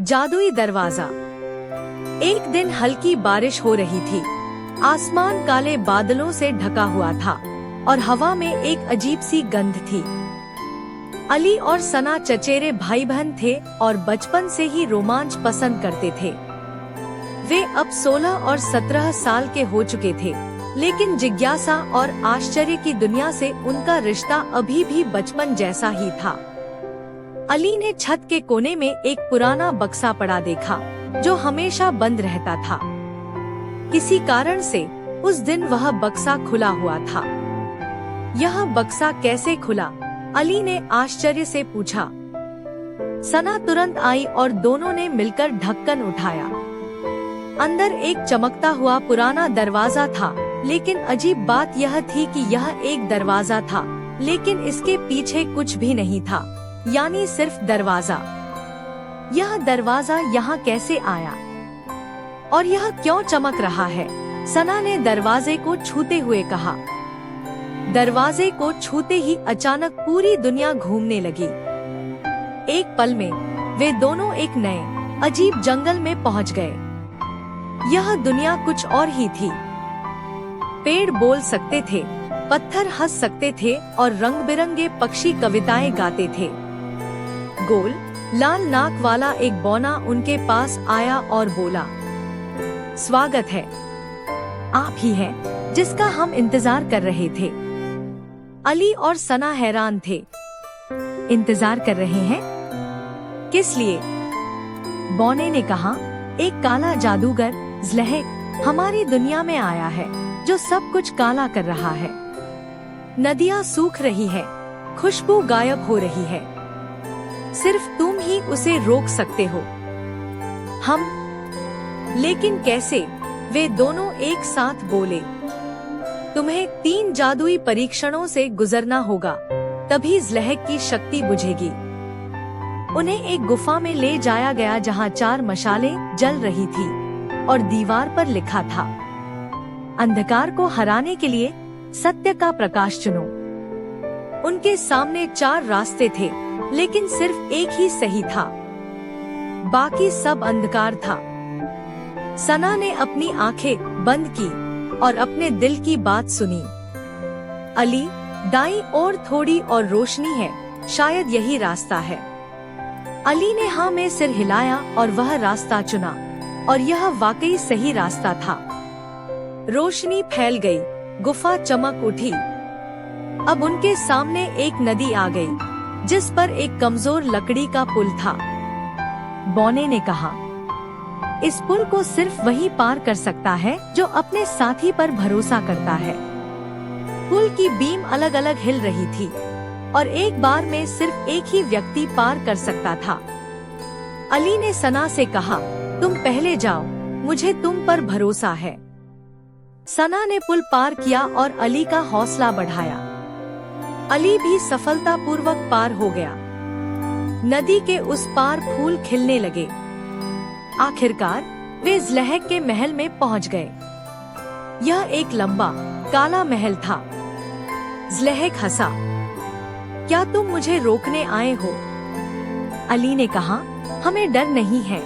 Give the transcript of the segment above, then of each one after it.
जादुई दरवाजा। एक दिन हल्की बारिश हो रही थी। आसमान काले बादलों से ढका हुआ था और हवा में एक अजीब सी गंध थी। अली और सना चचेरे भाई बहन थे और बचपन से ही रोमांच पसंद करते थे। वे अब 16 और 17 साल के हो चुके थे, लेकिन जिज्ञासा और आश्चर्य की दुनिया से उनका रिश्ता अभी भी बचपन जैसा ही था। अली ने छत के कोने में एक पुराना बक्सा पड़ा देखा, जो हमेशा बंद रहता था। किसी कारण से उस दिन वह बक्सा खुला हुआ था। यह बक्सा कैसे खुला? अली ने आश्चर्य से पूछा। सना तुरंत आई और दोनों ने मिलकर ढक्कन उठाया। अंदर एक चमकता हुआ पुराना दरवाजा था, लेकिन अजीब बात यह थी कि यह एक दरवाजा था, लेकिन इसके पीछे कुछ भी नहीं था, यानी सिर्फ दरवाजा। यह दरवाजा यहाँ कैसे आया और यह क्यों चमक रहा है? सना ने दरवाजे को छूते हुए कहा। दरवाजे को छूते ही अचानक पूरी दुनिया घूमने लगी। एक पल में वे दोनों एक नए अजीब जंगल में पहुँच गए। यह दुनिया कुछ और ही थी। पेड़ बोल सकते थे, पत्थर हंस सकते थे और रंग बिरंगे पक्षी कविताएं गाते थे। गोल लाल नाक वाला एक बौना उनके पास आया और बोला, स्वागत है, आप ही हैं जिसका हम इंतजार कर रहे थे। अली और सना हैरान थे। इंतजार कर रहे हैं? किस लिए? बौने ने कहा, एक काला जादूगर ज़्लहक हमारी दुनिया में आया है, जो सब कुछ काला कर रहा है। नदियाँ सूख रही है, खुशबू गायब हो रही है। सिर्फ तुम ही उसे रोक सकते हो। हम? लेकिन कैसे? वे दोनों एक साथ बोले। तुम्हें 3 जादुई परीक्षणों से गुजरना होगा, तभी ज़्लहक की शक्ति बुझेगी। उन्हें एक गुफा में ले जाया गया जहाँ 4 मशालें जल रही थी और दीवार पर लिखा था, अंधकार को हराने के लिए सत्य का प्रकाश चुनो। उनके सामने 4 रास्ते थे, लेकिन सिर्फ एक ही सही था, बाकी सब अंधकार था। सना ने अपनी आंखें बंद की और अपने दिल की बात सुनी। अली, दाईं ओर थोड़ी और रोशनी है, शायद यही रास्ता है। अली ने हाँ में सिर हिलाया और वह रास्ता चुना, और यह वाकई सही रास्ता था। रोशनी फैल गई, गुफा चमक उठी। अब उनके सामने एक नदी आ गई, जिस पर एक कमजोर लकड़ी का पुल था। बौने ने कहा, इस पुल को सिर्फ वही पार कर सकता है जो अपने साथी पर भरोसा करता है। पुल की बीम अलग अलग हिल रही थी और एक बार में सिर्फ एक ही व्यक्ति पार कर सकता था। अली ने सना से कहा, तुम पहले जाओ, मुझे तुम पर भरोसा है। सना ने पुल पार किया और अली का हौसला बढ़ाया। अली भी सफलतापूर्वक पार हो गया। नदी के उस पार फूल खिलने लगे। आखिरकार वे ज़्लहक के महल में पहुंच गए। यह एक लंबा काला महल था। ज़्लहक हंसा, क्या तुम मुझे रोकने आए हो? अली ने कहा, हमें डर नहीं है।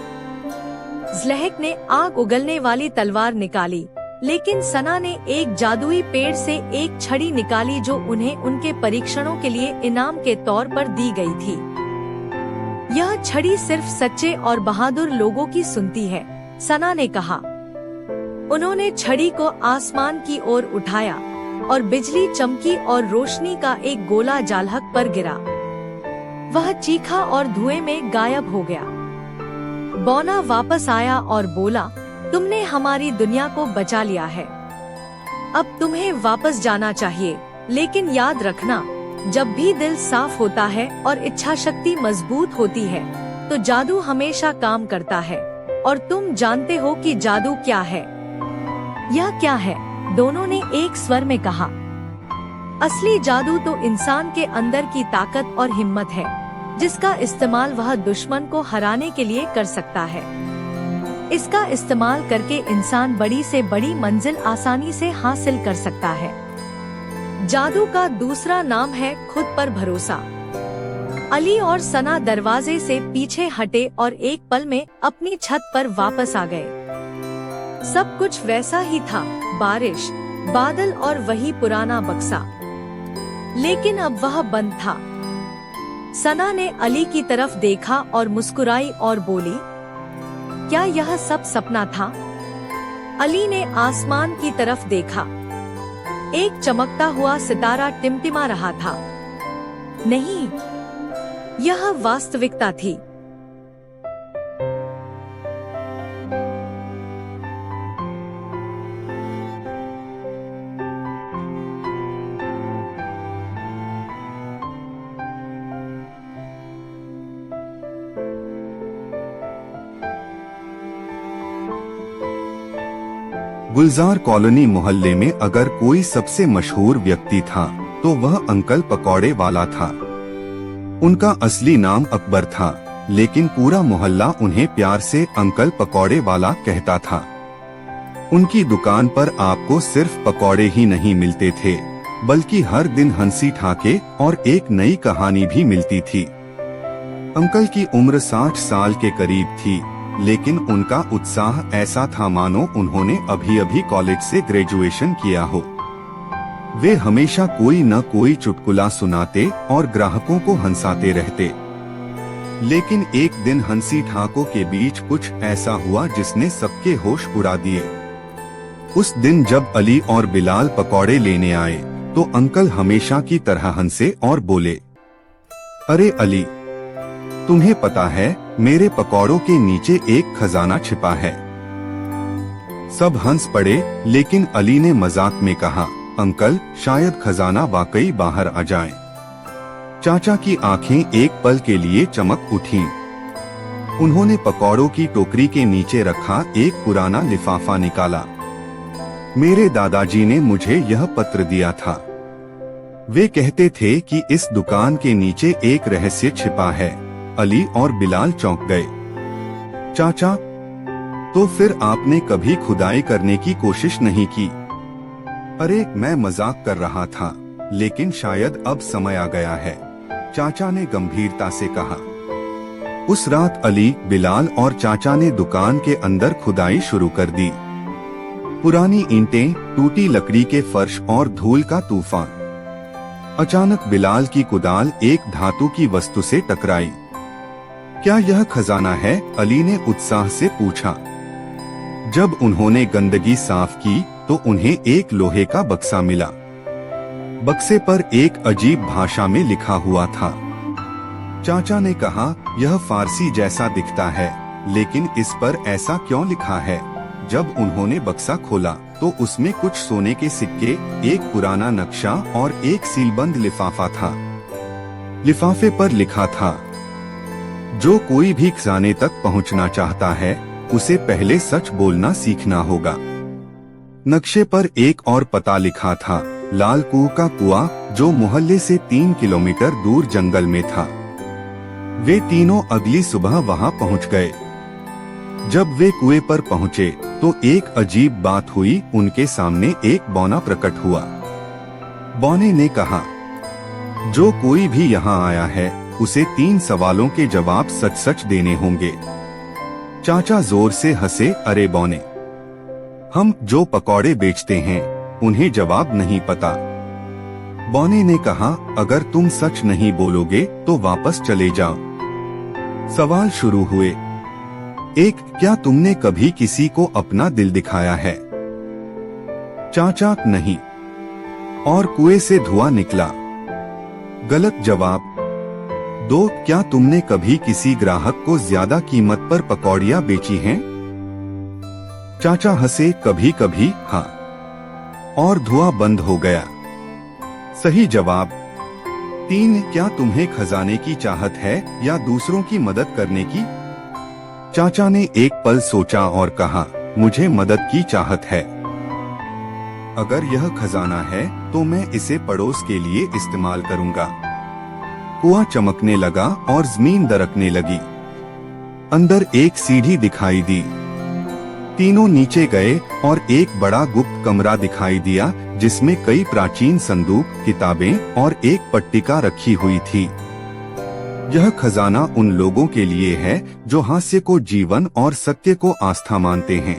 ज़्लहक ने आग उगलने वाली तलवार निकाली, लेकिन सना ने एक जादुई पेड़ से एक छड़ी निकाली जो उन्हें उनके परीक्षणों के लिए इनाम के तौर पर दी गई थी। यह छड़ी सिर्फ सच्चे और बहादुर लोगों की सुनती है, सना ने कहा। उन्होंने छड़ी को आसमान की ओर उठाया और बिजली चमकी और रोशनी का एक गोला ज़्लहक पर गिरा। वह चीखा और धुएं में गायब हो गया। बौना वापस आया और बोला, तुमने हमारी दुनिया को बचा लिया है। अब तुम्हें वापस जाना चाहिए, लेकिन याद रखना, जब भी दिल साफ होता है और इच्छा शक्ति मजबूत होती है, तो जादू हमेशा काम करता है। और तुम जानते हो कि जादू क्या है? यह क्या है? दोनों ने एक स्वर में कहा। असली जादू तो इंसान के अंदर की ताकत और हिम्मत है, जिसका इस्तेमाल वह दुश्मन को हराने के लिए कर सकता है। इसका इस्तेमाल करके इंसान बड़ी से बड़ी मंजिल आसानी से हासिल कर सकता है। जादू का दूसरा नाम है खुद पर भरोसा। अली और सना दरवाजे से पीछे हटे और एक पल में अपनी छत पर वापस आ गए। सब कुछ वैसा ही था, बारिश, बादल और वही पुराना बक्सा, लेकिन अब वह बंद था। सना ने अली की तरफ देखा और मुस्कुराई और बोली, क्या यह सब सपना था? अली ने आसमान की तरफ देखा। एक चमकता हुआ सितारा टिमटिमा रहा था। नहीं, यह वास्तविकता थी। गुलजार कॉलोनी मोहल्ले में अगर कोई सबसे मशहूर व्यक्ति था तो वह अंकल पकौड़े वाला था। उनका असली नाम अकबर था, लेकिन पूरा मोहल्ला उन्हें प्यार से अंकल पकौड़े वाला कहता था। उनकी दुकान पर आपको सिर्फ पकौड़े ही नहीं मिलते थे, बल्कि हर दिन हंसी ठाके और एक नई कहानी भी मिलती थी। अंकल की उम्र 60 साल के करीब थी, लेकिन उनका उत्साह ऐसा था मानो उन्होंने अभी अभी कॉलेज से ग्रेजुएशन किया हो। वे हमेशा कोई न कोई चुटकुला सुनाते और ग्राहकों को हंसाते रहते। लेकिन एक दिन हंसी ठाकों के बीच कुछ ऐसा हुआ जिसने सबके होश उड़ा दिए। उस दिन जब अली और बिलाल पकौड़े लेने आए तो अंकल हमेशा की तरह हंसे और बोले, अरे अली, तुम्हें पता है मेरे पकौड़ों के नीचे एक खजाना छिपा है। सब हंस पड़े, लेकिन अली ने मजाक में कहा, अंकल, शायद खजाना वाकई बाहर आ जाए। चाचा की आंखें एक पल के लिए चमक उठीं। उन्होंने पकौड़ों की टोकरी के नीचे रखा एक पुराना लिफाफा निकाला। मेरे दादाजी ने मुझे यह पत्र दिया था। वे कहते थे कि इस दुकान के नीचे एक रहस्य छिपा है। अली और बिलाल चौंक गए। चाचा, तो फिर आपने कभी खुदाई करने की कोशिश नहीं की? अरे, मैं मजाक कर रहा था, लेकिन शायद अब समय आ गया है, चाचा ने गंभीरता से कहा। उस रात अली, बिलाल और चाचा ने दुकान के अंदर खुदाई शुरू कर दी। पुरानी ईंटें, टूटी लकड़ी के फर्श और धूल का तूफान। अचानक बिलाल की कुदाल एक धातु की वस्तु से टकराई। क्या यह खजाना है? अली ने उत्साह से पूछा। जब उन्होंने गंदगी साफ की तो उन्हें एक लोहे का बक्सा मिला। बक्से पर एक अजीब भाषा में लिखा हुआ था। चाचा ने कहा, यह फारसी जैसा दिखता है, लेकिन इस पर ऐसा क्यों लिखा है? जब उन्होंने बक्सा खोला तो उसमें कुछ सोने के सिक्के, एक पुराना नक्शा और एक सीलबंद लिफाफा था। लिफाफे पर लिखा था, जो कोई भी खजाने तक पहुंचना चाहता है उसे पहले सच बोलना सीखना होगा। नक्शे पर एक और पता लिखा था, लाल कुआं का कुआं, जो मोहल्ले से 3 किलोमीटर दूर जंगल में था। वे तीनों अगली सुबह वहां पहुंच गए। जब वे कुएं पर पहुंचे तो एक अजीब बात हुई। उनके सामने एक बौना प्रकट हुआ। बौने ने कहा, जो कोई भी यहाँ आया है उसे 3 सवालों के जवाब सच सच देने होंगे। चाचा जोर से हंसे, अरे बौने, हम जो पकौड़े बेचते हैं उन्हें जवाब नहीं पता। बौने ने कहा, अगर तुम सच नहीं बोलोगे तो वापस चले जाओ। सवाल शुरू हुए। 1, क्या तुमने कभी किसी को अपना दिल दिखाया है? चाचा, नहीं। और कुएं से धुआं निकला। गलत जवाब। 2, क्या तुमने कभी किसी ग्राहक को ज्यादा कीमत पर पकौड़ियाँ बेची हैं? चाचा हंसे, कभी कभी, हाँ। और धुआं बंद हो गया। सही जवाब। 3, क्या तुम्हें खजाने की चाहत है या दूसरों की मदद करने की? चाचा ने एक पल सोचा और कहा, मुझे मदद की चाहत है। अगर यह खजाना है तो मैं इसे पड़ोस के लिए इस्तेमाल करूंगा। कुआं चमकने लगा और जमीन दरकने लगी। अंदर एक सीढ़ी दिखाई दी। तीनों नीचे गए और एक बड़ा गुप्त कमरा दिखाई दिया जिसमें कई प्राचीन संदूक, किताबें और एक पट्टिका रखी हुई थी। यह खजाना उन लोगों के लिए है जो हास्य को जीवन और सत्य को आस्था मानते हैं।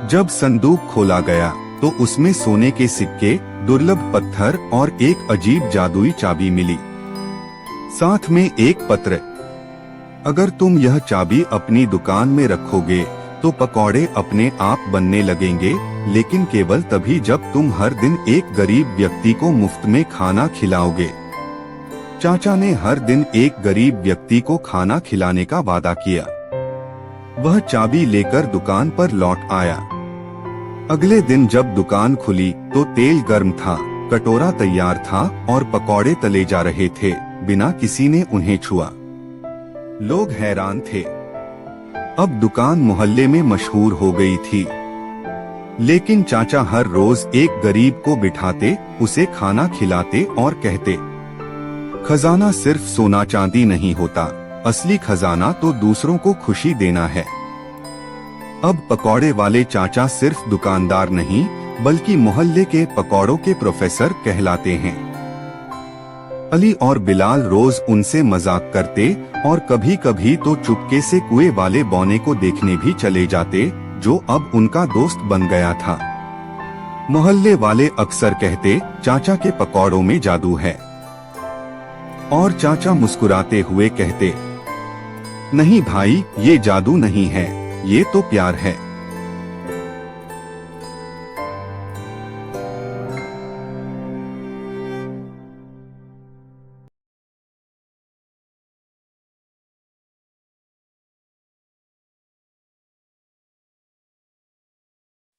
जब संदूक खोला गया तो उसमें सोने के सिक्के, दुर्लभ पत्थर और एक अजीब जादुई चाबी मिली। साथ में एक पत्र। अगर तुम यह चाबी अपनी दुकान में रखोगे तो पकौड़े अपने आप बनने लगेंगे, लेकिन केवल तभी जब तुम हर दिन एक गरीब व्यक्ति को मुफ्त में खाना खिलाओगे। चाचा ने हर दिन एक गरीब व्यक्ति को खाना खिलाने का वादा किया। वह चाबी लेकर दुकान पर लौट आया। अगले दिन जब दुकान खुली तो तेल गर्म था, कटोरा तैयार था और पकौड़े तले जा रहे थे, बिना किसी ने उन्हें छुआ। लोग हैरान थे। अब दुकान मोहल्ले में मशहूर हो गई थी। लेकिन चाचा हर रोज एक गरीब को बिठाते, उसे खाना खिलाते और कहते, खजाना सिर्फ सोना चांदी नहीं होता, असली खजाना तो दूसरों को खुशी देना है। अब पकौड़े वाले चाचा सिर्फ दुकानदार नहीं, बल्कि मोहल्ले के पकौड़ों के प्रोफेसर कहलाते हैं। अली और बिलाल रोज उनसे मजाक करते और कभी कभी तो चुपके से कुएं वाले बौने को देखने भी चले जाते, जो अब उनका दोस्त बन गया था। मोहल्ले वाले अक्सर कहते, चाचा के पकौड़ों में जादू है। और चाचा मुस्कुराते हुए कहते, नहीं भाई, ये जादू नहीं है, ये तो प्यार है।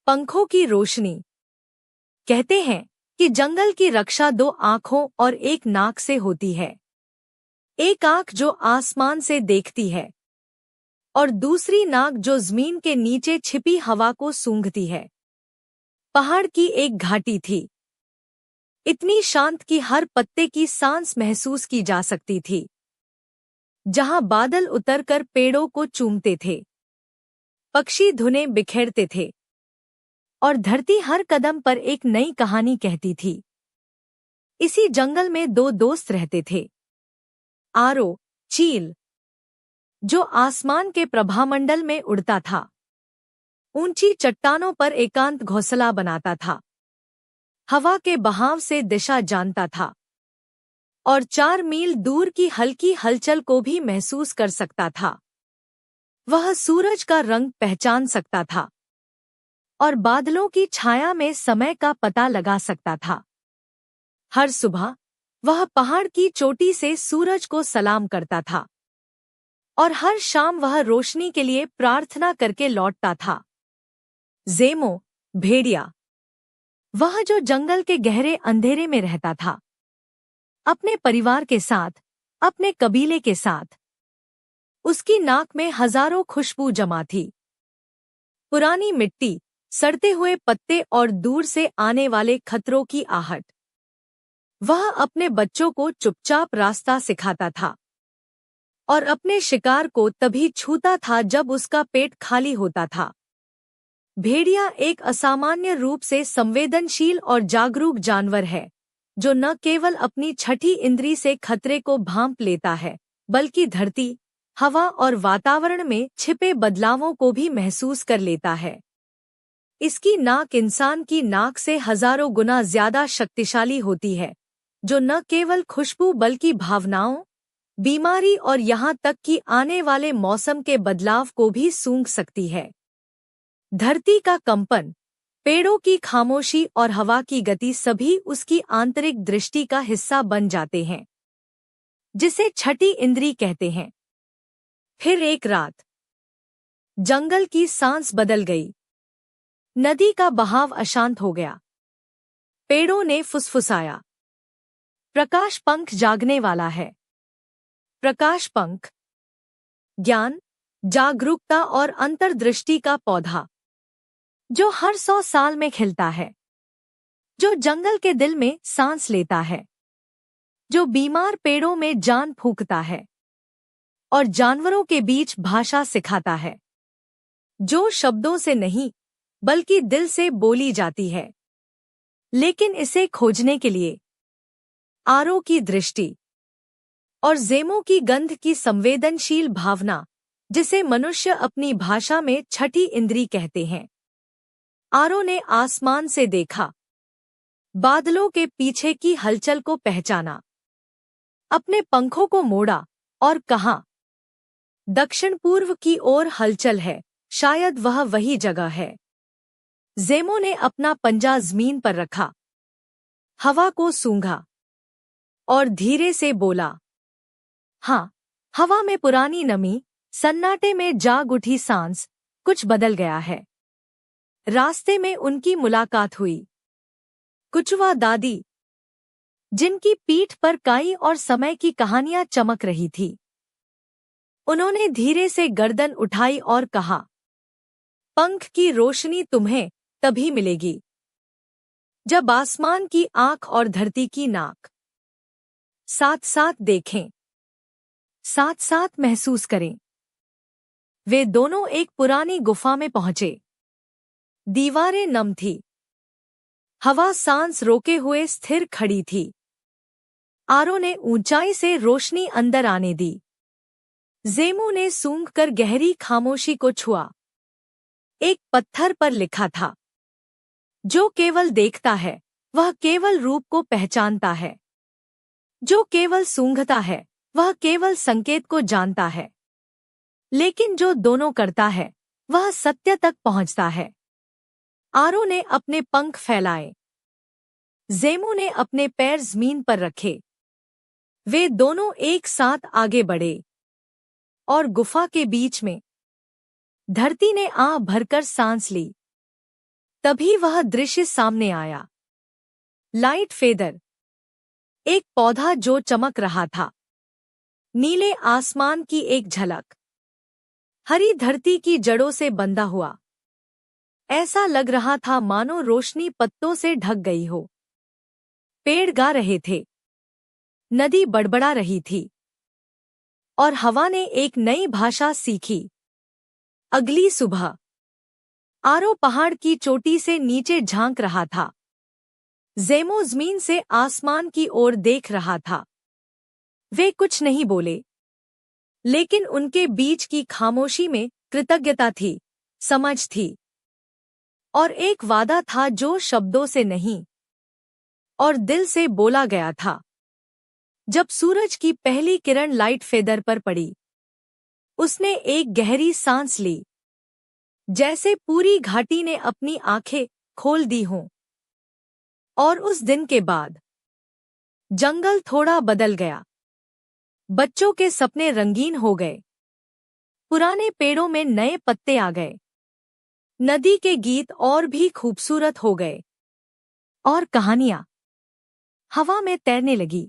पंखों की रोशनी। कहते हैं कि जंगल की रक्षा दो आँखों और एक नाक से होती है। एक आँख जो आसमान से देखती है और दूसरी नाक जो जमीन के नीचे छिपी हवा को सूंघती है। पहाड़ की एक घाटी थी, इतनी शांत कि हर पत्ते की सांस महसूस की जा सकती थी, जहां बादल उतरकर पेड़ों को चूमते थे, पक्षी धुनें बिखेरते थे और धरती हर कदम पर एक नई कहानी कहती थी। इसी जंगल में दो दोस्त रहते थे। आरो, चील, जो आसमान के प्रभामंडल में उड़ता था, ऊंची चट्टानों पर एकांत घोंसला बनाता था, हवा के बहाव से दिशा जानता था और 4 मील दूर की हल्की हलचल को भी महसूस कर सकता था। वह सूरज का रंग पहचान सकता था और बादलों की छाया में समय का पता लगा सकता था। हर सुबह वह पहाड़ की चोटी से सूरज को सलाम करता था और हर शाम वह रोशनी के लिए प्रार्थना करके लौटता था। ज़ेमो, भेड़िया, वह जो जंगल के गहरे अंधेरे में रहता था, अपने परिवार के साथ, अपने कबीले के साथ। उसकी नाक में हजारों खुशबू जमा थी, पुरानी मिट्टी, सड़ते हुए पत्ते और दूर से आने वाले खतरों की आहट। वह अपने बच्चों को चुपचाप रास्ता सिखाता था और अपने शिकार को तभी छूता था जब उसका पेट खाली होता था। भेड़िया एक असामान्य रूप से संवेदनशील और जागरूक जानवर है, जो न केवल अपनी छठी इंद्री से खतरे को भांप लेता है, बल्कि धरती, हवा और वातावरण में छिपे बदलावों को भी महसूस कर लेता है। इसकी नाक इंसान की नाक से हजारों गुना ज्यादा शक्तिशाली होती है, जो न केवल खुशबू बल्कि भावनाओं, बीमारी और यहाँ तक कि आने वाले मौसम के बदलाव को भी सूंघ सकती है। धरती का कंपन, पेड़ों की खामोशी और हवा की गति सभी उसकी आंतरिक दृष्टि का हिस्सा बन जाते हैं, जिसे छठी इंद्री कहते हैं। फिर एक रात जंगल की सांस बदल गई। नदी का बहाव अशांत हो गया। पेड़ों ने फुसफुसाया, प्रकाश पंख जागने वाला है। प्रकाश पंख, ज्ञान, जागरूकता और अंतर्दृष्टि का पौधा, जो हर 100 साल में खिलता है, जो जंगल के दिल में सांस लेता है, जो बीमार पेड़ों में जान फूंकता है और जानवरों के बीच भाषा सिखाता है, जो शब्दों से नहीं बल्कि दिल से बोली जाती है। लेकिन इसे खोजने के लिए आरो की दृष्टि और ज़ेमो की गंध की संवेदनशील भावना, जिसे मनुष्य अपनी भाषा में छठी इंद्री कहते हैं। आरो ने आसमान से देखा, बादलों के पीछे की हलचल को पहचाना, अपने पंखों को मोड़ा और कहा, दक्षिण पूर्व की ओर हलचल है, शायद वह वही जगह है। ज़ेमो ने अपना पंजा जमीन पर रखा, हवा को सूंघा और धीरे से बोला, हाँ, हवा में पुरानी नमी, सन्नाटे में जाग उठी सांस, कुछ बदल गया है। रास्ते में उनकी मुलाकात हुई कुचवा दादी, जिनकी पीठ पर काई और समय की कहानियां चमक रही थी। उन्होंने धीरे से गर्दन उठाई और कहा, पंख की रोशनी तुम्हें तभी मिलेगी जब आसमान की आंख और धरती की नाक साथ साथ देखें, साथ साथ महसूस करें। वे दोनों एक पुरानी गुफा में पहुंचे। दीवारें नम थी, हवा सांस रोके हुए स्थिर खड़ी थी। आरो ने ऊंचाई से रोशनी अंदर आने दी। ज़ेमो ने सूंघकर गहरी खामोशी को छुआ। एक पत्थर पर लिखा था, जो केवल देखता है वह केवल रूप को पहचानता है, जो केवल सूंघता है वह केवल संकेत को जानता है, लेकिन जो दोनों करता है वह सत्य तक पहुंचता है। आरो ने अपने पंख फैलाए, ज़ेमो ने अपने पैर जमीन पर रखे। वे दोनों एक साथ आगे बढ़े और गुफा के बीच में धरती ने आह भरकर सांस ली। तभी वह दृश्य सामने आया। लाइट फेदर, एक पौधा जो चमक रहा था, नीले आसमान की एक झलक, हरी धरती की जड़ों से बंधा हुआ। ऐसा लग रहा था मानो रोशनी पत्तों से ढक गई हो। पेड़ गा रहे थे, नदी बड़बड़ा रही थी और हवा ने एक नई भाषा सीखी। अगली सुबह आरो पहाड़ की चोटी से नीचे झांक रहा था। ज़ेमो जमीन से आसमान की ओर देख रहा था। वे कुछ नहीं बोले, लेकिन उनके बीच की खामोशी में कृतज्ञता थी, समझ थी और एक वादा था जो शब्दों से नहीं और दिल से बोला गया था। जब सूरज की पहली किरण लाइट फेदर पर पड़ी, उसने एक गहरी सांस ली, जैसे पूरी घाटी ने अपनी आंखें खोल दी हों। और उस दिन के बाद जंगल थोड़ा बदल गया। बच्चों के सपने रंगीन हो गए, पुराने पेड़ों में नए पत्ते आ गए, नदी के गीत और भी खूबसूरत हो गए और कहानियां हवा में तैरने लगी।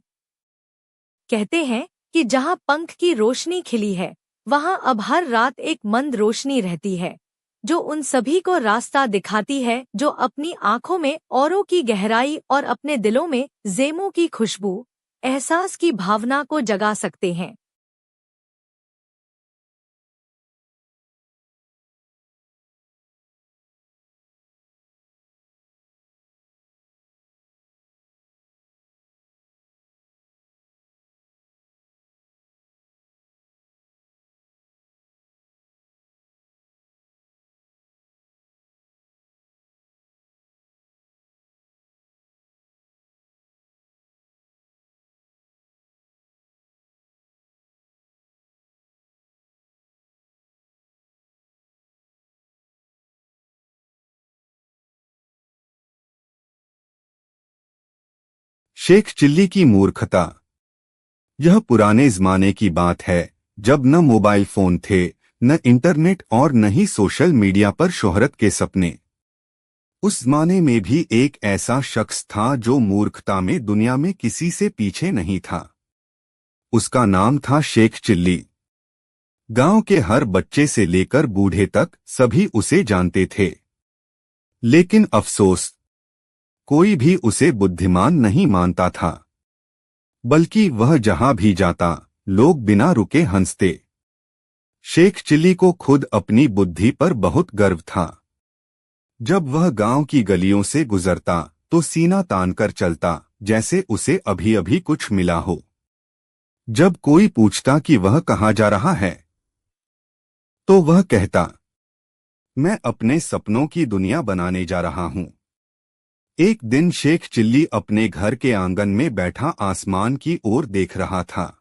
कहते हैं कि जहां पंख की रोशनी खिली है, वहां अब हर रात एक मंद रोशनी रहती है, जो उन सभी को रास्ता दिखाती है जो अपनी आंखों में औरों की गहराई और अपने दिलों में ज़ेमो की खुशबू, एहसास की भावना को जगा सकते हैं। शेख चिल्ली की मूर्खता। यह पुराने जमाने की बात है, जब न मोबाइल फोन थे, न इंटरनेट और न ही सोशल मीडिया पर शोहरत के सपने। उस जमाने में भी एक ऐसा शख्स था जो मूर्खता में दुनिया में किसी से पीछे नहीं था। उसका नाम था शेख चिल्ली। गांव के हर बच्चे से लेकर बूढ़े तक सभी उसे जानते थे। लेकिन अफसोस, कोई भी उसे बुद्धिमान नहीं मानता था, बल्कि वह जहां भी जाता, लोग बिना रुके हंसते। शेख चिल्ली को खुद अपनी बुद्धि पर बहुत गर्व था। जब वह गांव की गलियों से गुजरता तो सीना तान कर चलता, जैसे उसे अभी अभी कुछ मिला हो। जब कोई पूछता कि वह कहाँ जा रहा है, तो वह कहता, मैं अपने सपनों की दुनिया बनाने जा रहा हूं। एक दिन शेख चिल्ली अपने घर के आंगन में बैठा आसमान की ओर देख रहा था।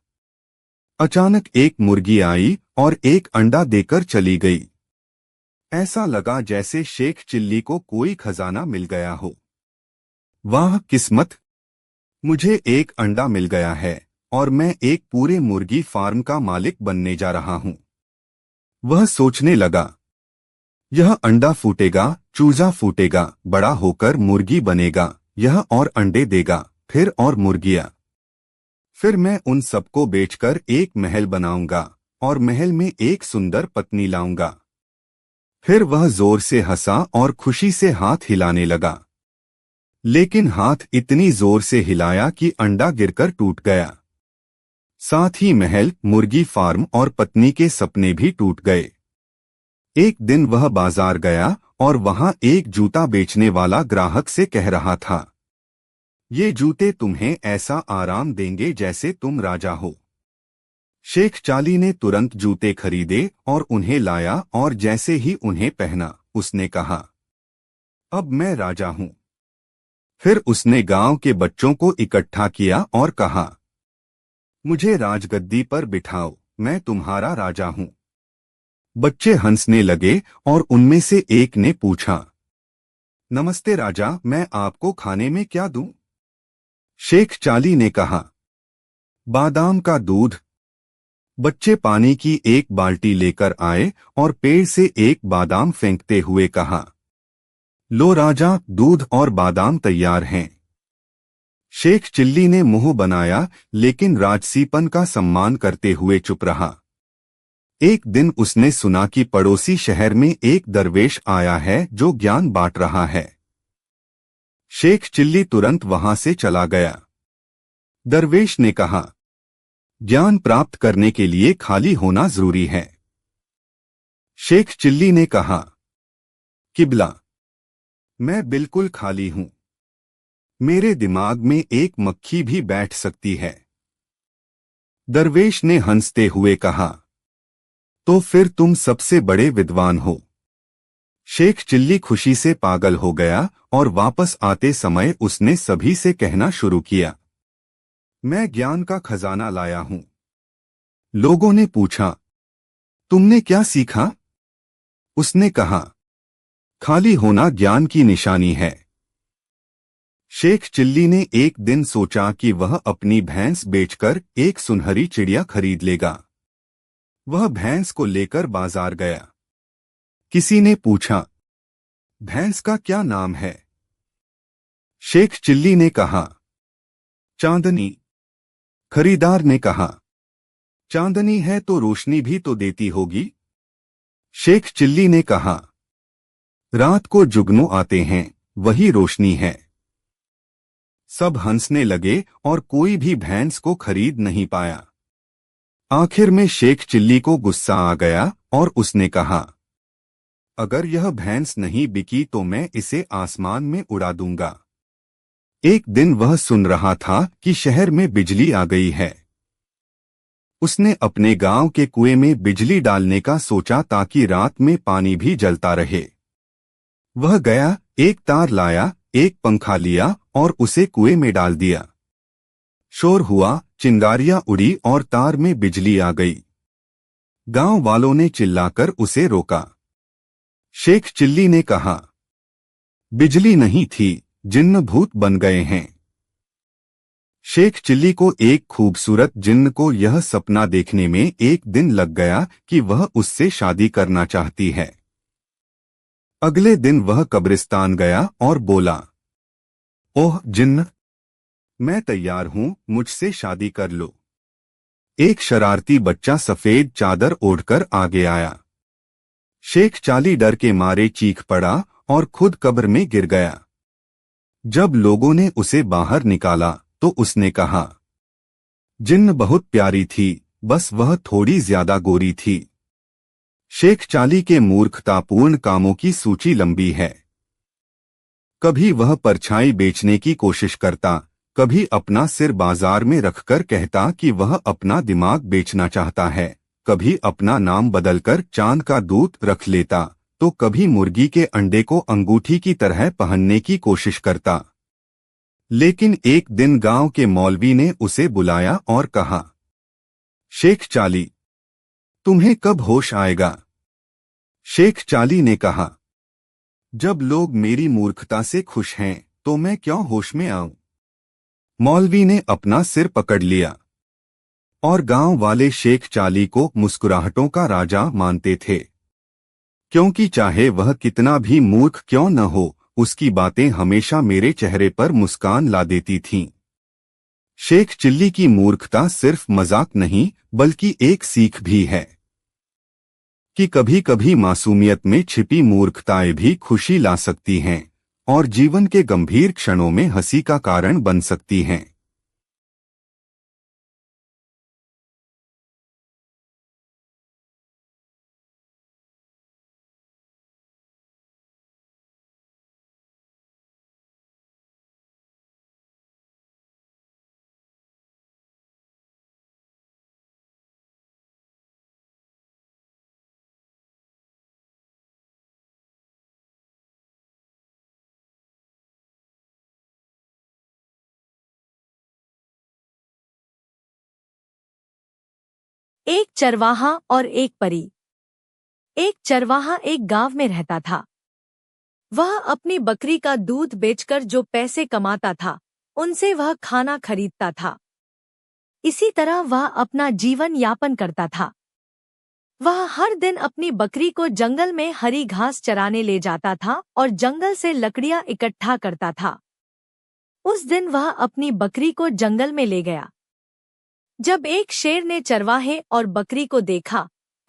अचानक एक मुर्गी आई और एक अंडा देकर चली गई। ऐसा लगा जैसे शेख चिल्ली को कोई खजाना मिल गया हो। वाह किस्मत, मुझे एक अंडा मिल गया है और मैं एक पूरे मुर्गी फार्म का मालिक बनने जा रहा हूं। वह सोचने लगा, यह अंडा फूटेगा, चूजा फूटेगा, बड़ा होकर मुर्गी बनेगा, यह और अंडे देगा, फिर और मुर्गियां। फिर मैं उन सबको बेचकर एक महल बनाऊंगा और महल में एक सुंदर पत्नी लाऊंगा। फिर वह जोर से हंसा और खुशी से हाथ हिलाने लगा। लेकिन हाथ इतनी जोर से हिलाया कि अंडा गिरकर टूट गया। साथ ही महल, मुर्गी फार्म और पत्नी के सपने भी टूट गए। एक दिन वह बाजार गया और वहां एक जूता बेचने वाला ग्राहक से कह रहा था, ये जूते तुम्हें ऐसा आराम देंगे जैसे तुम राजा हो। शेख चाली ने तुरंत जूते खरीदे और उन्हें लाया और जैसे ही उन्हें पहना, उसने कहा, अब मैं राजा हूं। फिर उसने गांव के बच्चों को इकट्ठा किया और कहा, मुझे राजगद्दी पर बिठाओ, मैं तुम्हारा राजा हूं। बच्चे हंसने लगे और उनमें से एक ने पूछा, नमस्ते राजा, मैं आपको खाने में क्या दूं? शेख चाली ने कहा, बादाम का दूध। बच्चे पानी की एक बाल्टी लेकर आए और पेड़ से एक बादाम फेंकते हुए कहा, लो राजा, दूध और बादाम तैयार हैं। शेख चिल्ली ने मुंह बनाया लेकिन राजसीपन का सम्मान करते हुए चुप रहा। एक दिन उसने सुना कि पड़ोसी शहर में एक दरवेश आया है जो ज्ञान बांट रहा है। शेख चिल्ली तुरंत वहां से चला गया। दरवेश ने कहा, ज्ञान प्राप्त करने के लिए खाली होना जरूरी है। शेख चिल्ली ने कहा, किबला, मैं बिल्कुल खाली हूं। मेरे दिमाग में एक मक्खी भी बैठ सकती है। दरवेश ने हंसते हुए कहा, तो फिर तुम सबसे बड़े विद्वान हो। शेख चिल्ली खुशी से पागल हो गया और वापस आते समय उसने सभी से कहना शुरू किया, मैं ज्ञान का खजाना लाया हूं। लोगों ने पूछा, तुमने क्या सीखा? उसने कहा, खाली होना ज्ञान की निशानी है। शेख चिल्ली ने एक दिन सोचा कि वह अपनी भैंस बेचकर एक सुनहरी चिड़िया खरीद लेगा। वह भैंस को लेकर बाजार गया। किसी ने पूछा, भैंस का क्या नाम है? शेख चिल्ली ने कहा, चांदनी। खरीदार ने कहा, चांदनी है तो रोशनी भी तो देती होगी। शेख चिल्ली ने कहा, रात को जुगनू आते हैं, वही रोशनी है। सब हंसने लगे और कोई भी भैंस को खरीद नहीं पाया। आखिर में शेख चिल्ली को गुस्सा आ गया और उसने कहा, अगर यह भैंस नहीं बिकी तो मैं इसे आसमान में उड़ा दूंगा। एक दिन वह सुन रहा था कि शहर में बिजली आ गई है। उसने अपने गांव के कुएं में बिजली डालने का सोचा ताकि रात में पानी भी जलता रहे। वह गया, एक तार लाया, एक पंखा लिया और उसे कुएं में डाल दिया। शोर हुआ, चिंगारियां उड़ी और तार में बिजली आ गई। गांव वालों ने चिल्लाकर उसे रोका। शेख चिल्ली ने कहा, बिजली नहीं थी, जिन्न भूत बन गए हैं। शेख चिल्ली को एक खूबसूरत जिन्न को यह सपना देखने में एक दिन लग गया कि वह उससे शादी करना चाहती है। अगले दिन वह कब्रिस्तान गया और बोला, ओह जिन्न, मैं तैयार हूं, मुझसे शादी कर लो। एक शरारती बच्चा सफेद चादर ओढ़कर आगे आया। शेख चाली डर के मारे चीख पड़ा और खुद कब्र में गिर गया। जब लोगों ने उसे बाहर निकाला तो उसने कहा, जिन्न बहुत प्यारी थी, बस वह थोड़ी ज्यादा गोरी थी। शेख चाली के मूर्खतापूर्ण कामों की सूची लंबी है। कभी वह परछाई बेचने की कोशिश करता, कभी अपना सिर बाजार में रखकर कहता कि वह अपना दिमाग बेचना चाहता है, कभी अपना नाम बदलकर चांद का दूत रख लेता, तो कभी मुर्गी के अंडे को अंगूठी की तरह पहनने की कोशिश करता। लेकिन एक दिन गांव के मौलवी ने उसे बुलाया और कहा, शेख चाली, तुम्हें कब होश आएगा? शेख चाली ने कहा, जब लोग मेरी मूर्खता से खुश हैं तो मैं क्यों होश में आऊं? मौलवी ने अपना सिर पकड़ लिया और गांव वाले शेख चाली को मुस्कुराहटों का राजा मानते थे, क्योंकि चाहे वह कितना भी मूर्ख क्यों न हो, उसकी बातें हमेशा मेरे चेहरे पर मुस्कान ला देती थीं। शेख चिल्ली की मूर्खता सिर्फ मजाक नहीं बल्कि एक सीख भी है कि कभी कभी मासूमियत में छिपी मूर्खताएं भी खुशी ला सकती हैं और जीवन के गंभीर क्षणों में हंसी का कारण बन सकती हैं। एक चरवाहा और एक परी। एक चरवाहा एक गांव में रहता था। वह अपनी बकरी का दूध बेचकर जो पैसे कमाता था उनसे वह खाना खरीदता था। इसी तरह वह अपना जीवन यापन करता था। वह हर दिन अपनी बकरी को जंगल में हरी घास चराने ले जाता था और जंगल से लकड़ियां इकट्ठा करता था। उस दिन वह अपनी बकरी को जंगल में ले गया। जब एक शेर ने चरवाहे और बकरी को देखा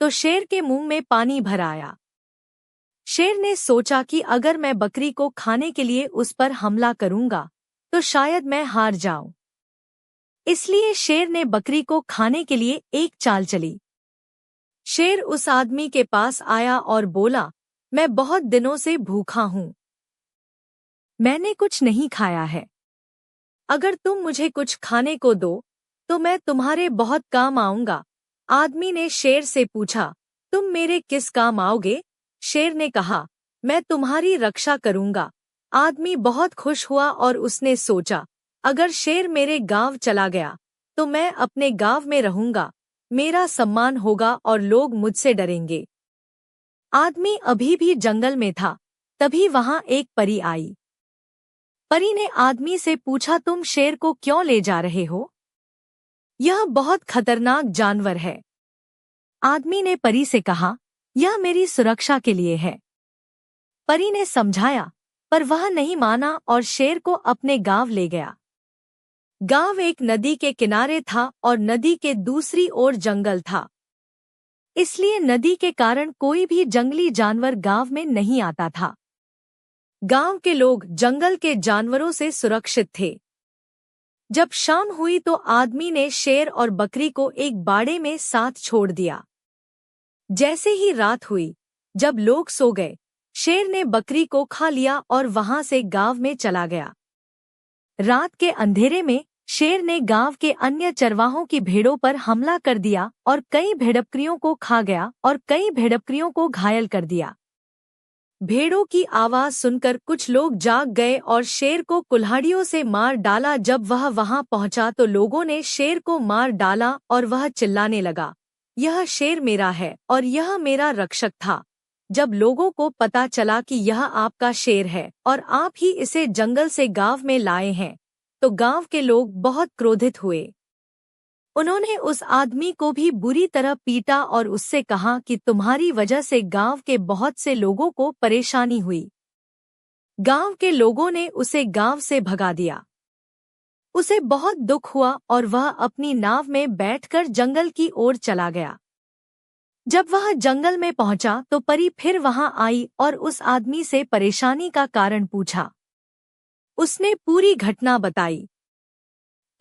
तो शेर के मुंह में पानी भर आया। शेर ने सोचा कि अगर मैं बकरी को खाने के लिए उस पर हमला करूंगा तो शायद मैं हार जाऊं। इसलिए शेर ने बकरी को खाने के लिए एक चाल चली। शेर उस आदमी के पास आया और बोला, मैं बहुत दिनों से भूखा हूं, मैंने कुछ नहीं खाया है। अगर तुम मुझे कुछ खाने को दो तो मैं तुम्हारे बहुत काम आऊंगा। आदमी ने शेर से पूछा, तुम मेरे किस काम आओगे? शेर ने कहा, मैं तुम्हारी रक्षा करूंगा। आदमी बहुत खुश हुआ और उसने सोचा, अगर शेर मेरे गांव चला गया तो मैं अपने गांव में रहूंगा, मेरा सम्मान होगा और लोग मुझसे डरेंगे। आदमी अभी भी जंगल में था, तभी वहां एक परी आई। परी ने आदमी से पूछा, तुम शेर को क्यों ले जा रहे हो? यह बहुत खतरनाक जानवर है। आदमी ने परी से कहा, यह मेरी सुरक्षा के लिए है। परी ने समझाया, पर वह नहीं माना और शेर को अपने गांव ले गया। गांव एक नदी के किनारे था और नदी के दूसरी ओर जंगल था। इसलिए नदी के कारण कोई भी जंगली जानवर गांव में नहीं आता था। गांव के लोग जंगल के जानवरों से सुरक्षित थे। जब शाम हुई तो आदमी ने शेर और बकरी को एक बाड़े में साथ छोड़ दिया। जैसे ही रात हुई, जब लोग सो गए, शेर ने बकरी को खा लिया और वहां से गांव में चला गया। रात के अंधेरे में शेर ने गांव के अन्य चरवाहों की भेड़ों पर हमला कर दिया और कई भेड़बकरियों को खा गया और कई भेड़बकरियों को घायल कर दिया। भेड़ों की आवाज सुनकर कुछ लोग जाग गए और शेर को कुल्हाड़ियों से मार डाला। जब वह वहां पहुंचा तो लोगों ने शेर को मार डाला और वह चिल्लाने लगा, यह शेर मेरा है और यह मेरा रक्षक था। जब लोगों को पता चला कि यह आपका शेर है और आप ही इसे जंगल से गांव में लाए हैं, तो गांव के लोग बहुत क्रोधित हुए। उन्होंने उस आदमी को भी बुरी तरह पीटा और उससे कहा कि तुम्हारी वजह से गांव के बहुत से लोगों को परेशानी हुई। गांव के लोगों ने उसे गांव से भगा दिया। उसे बहुत दुख हुआ और वह अपनी नाव में बैठकर जंगल की ओर चला गया। जब वह जंगल में पहुंचा तो परी फिर वहां आई और उस आदमी से परेशानी का कारण पूछा। उसने पूरी घटना बताई।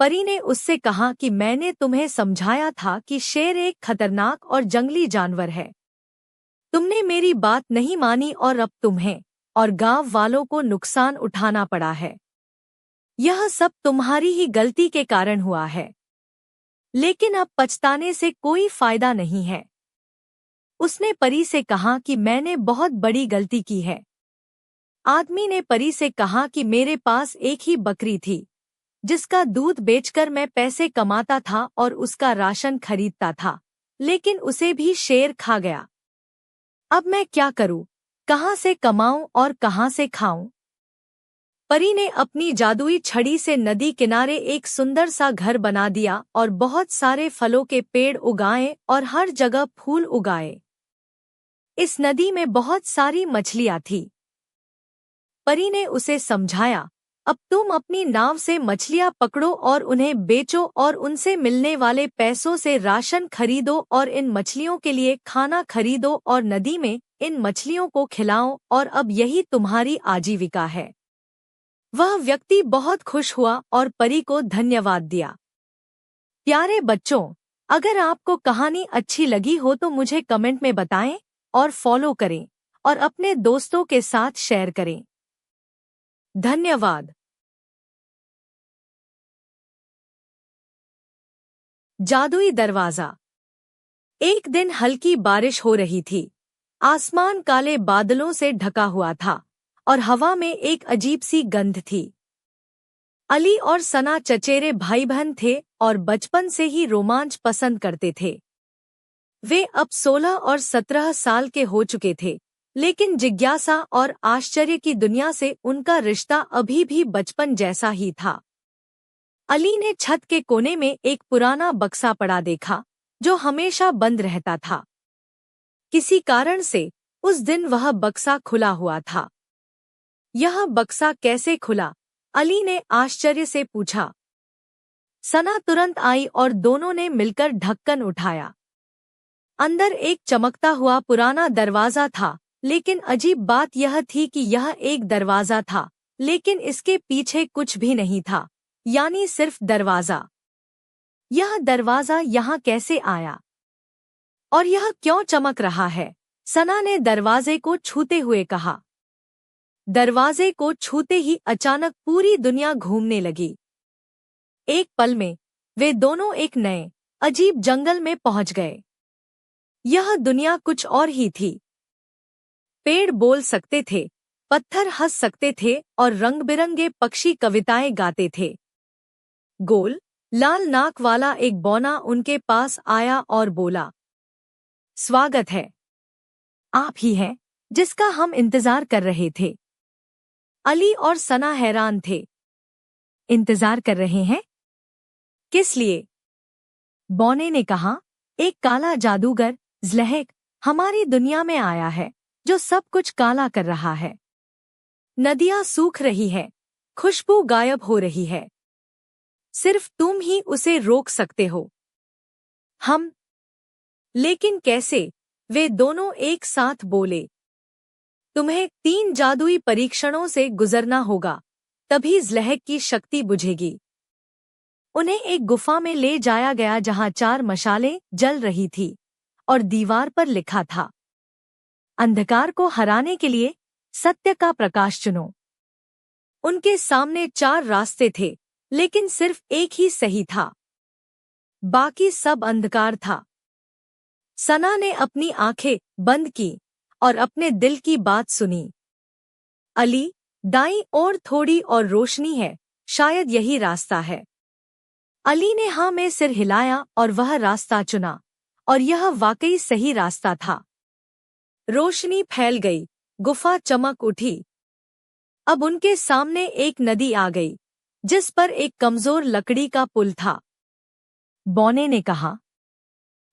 परी ने उससे कहा कि मैंने तुम्हें समझाया था कि शेर एक खतरनाक और जंगली जानवर है। तुमने मेरी बात नहीं मानी और अब तुम्हें और गांव वालों को नुकसान उठाना पड़ा है। यह सब तुम्हारी ही गलती के कारण हुआ है, लेकिन अब पछताने से कोई फायदा नहीं है। उसने परी से कहा कि मैंने बहुत बड़ी गलती की है। आदमी ने परी से कहा कि मेरे पास एक ही बकरी थी, जिसका दूध बेचकर मैं पैसे कमाता था और उसका राशन खरीदता था, लेकिन उसे भी शेर खा गया। अब मैं क्या करूं? कहां से कमाऊं और कहां से खाऊं? परी ने अपनी जादुई छड़ी से नदी किनारे एक सुंदर सा घर बना दिया और बहुत सारे फलों के पेड़ उगाए और हर जगह फूल उगाए। इस नदी में बहुत सारी मछलियां थी। परी ने उसे समझाया, अब तुम अपनी नाव से मछलियां पकड़ो और उन्हें बेचो और उनसे मिलने वाले पैसों से राशन खरीदो और इन मछलियों के लिए खाना खरीदो और नदी में इन मछलियों को खिलाओ और अब यही तुम्हारी आजीविका है। वह व्यक्ति बहुत खुश हुआ और परी को धन्यवाद दिया। प्यारे बच्चों, अगर आपको कहानी अच्छी लगी हो तो मुझे कमेंट में बताएं और फॉलो करें और अपने दोस्तों के साथ शेयर करें। धन्यवाद। जादुई दरवाजा। एक दिन हल्की बारिश हो रही थी। आसमान काले बादलों से ढका हुआ था और हवा में एक अजीब सी गंध थी। अली और सना चचेरे भाई बहन थे और बचपन से ही रोमांच पसंद करते थे। वे अब 16 और 17 साल के हो चुके थे, लेकिन जिज्ञासा और आश्चर्य की दुनिया से उनका रिश्ता अभी भी बचपन जैसा ही था। अली ने छत के कोने में एक पुराना बक्सा पड़ा देखा, जो हमेशा बंद रहता था। किसी कारण से उस दिन वह बक्सा खुला हुआ था। यह बक्सा कैसे खुला? अली ने आश्चर्य से पूछा। सना तुरंत आई और दोनों ने मिलकर ढक्कन उठाया। अंदर एक चमकता हुआ पुराना दरवाजा था, लेकिन अजीब बात यह थी कि यह एक दरवाजा था, लेकिन इसके पीछे कुछ भी नहीं था, यानी सिर्फ दरवाजा। यह दरवाजा यहाँ कैसे आया? और यह क्यों चमक रहा है? सना ने दरवाजे को छूते हुए कहा। दरवाजे को छूते ही अचानक पूरी दुनिया घूमने लगी। एक पल में वे दोनों एक नए, अजीब जंगल में पहुंच गए। यह दुनिया कुछ और ही थी। पेड़ बोल सकते थे, पत्थर हंस सकते थे और रंग-बिरंगे पक्षी कविताएं गाते थे। गोल, लाल नाक वाला एक बौना उनके पास आया और बोला, स्वागत है। आप ही हैं जिसका हम इंतजार कर रहे थे। अली और सना हैरान थे। इंतजार कर रहे हैं? किस लिए? बौने ने कहा, एक काला जादूगर ज़्लहक हमारी दुनिया में आया है, जो सब कुछ काला कर रहा है। नदियां सूख रही है, खुशबू गायब हो रही है। सिर्फ तुम ही उसे रोक सकते हो। हम? लेकिन कैसे? वे दोनों एक साथ बोले। तुम्हें 3 जादुई परीक्षणों से गुजरना होगा, तभी ज़्लहक की शक्ति बुझेगी। उन्हें एक गुफा में ले जाया गया जहां 4 मशालें जल रही थी और दीवार पर लिखा था, अंधकार को हराने के लिए सत्य का प्रकाश चुनो। उनके सामने 4 रास्ते थे, लेकिन सिर्फ एक ही सही था। बाकी सब अंधकार था। सना ने अपनी आंखें बंद की और अपने दिल की बात सुनी। अली, दाईं ओर थोड़ी और रोशनी है, शायद यही रास्ता है। अली ने हाँ में सिर हिलाया और वह रास्ता चुना, और यह वाकई सही रास्ता था। रोशनी फैल गई, गुफा चमक उठी। अब उनके सामने एक नदी आ गई, जिस पर एक कमजोर लकड़ी का पुल था। बौने ने कहा,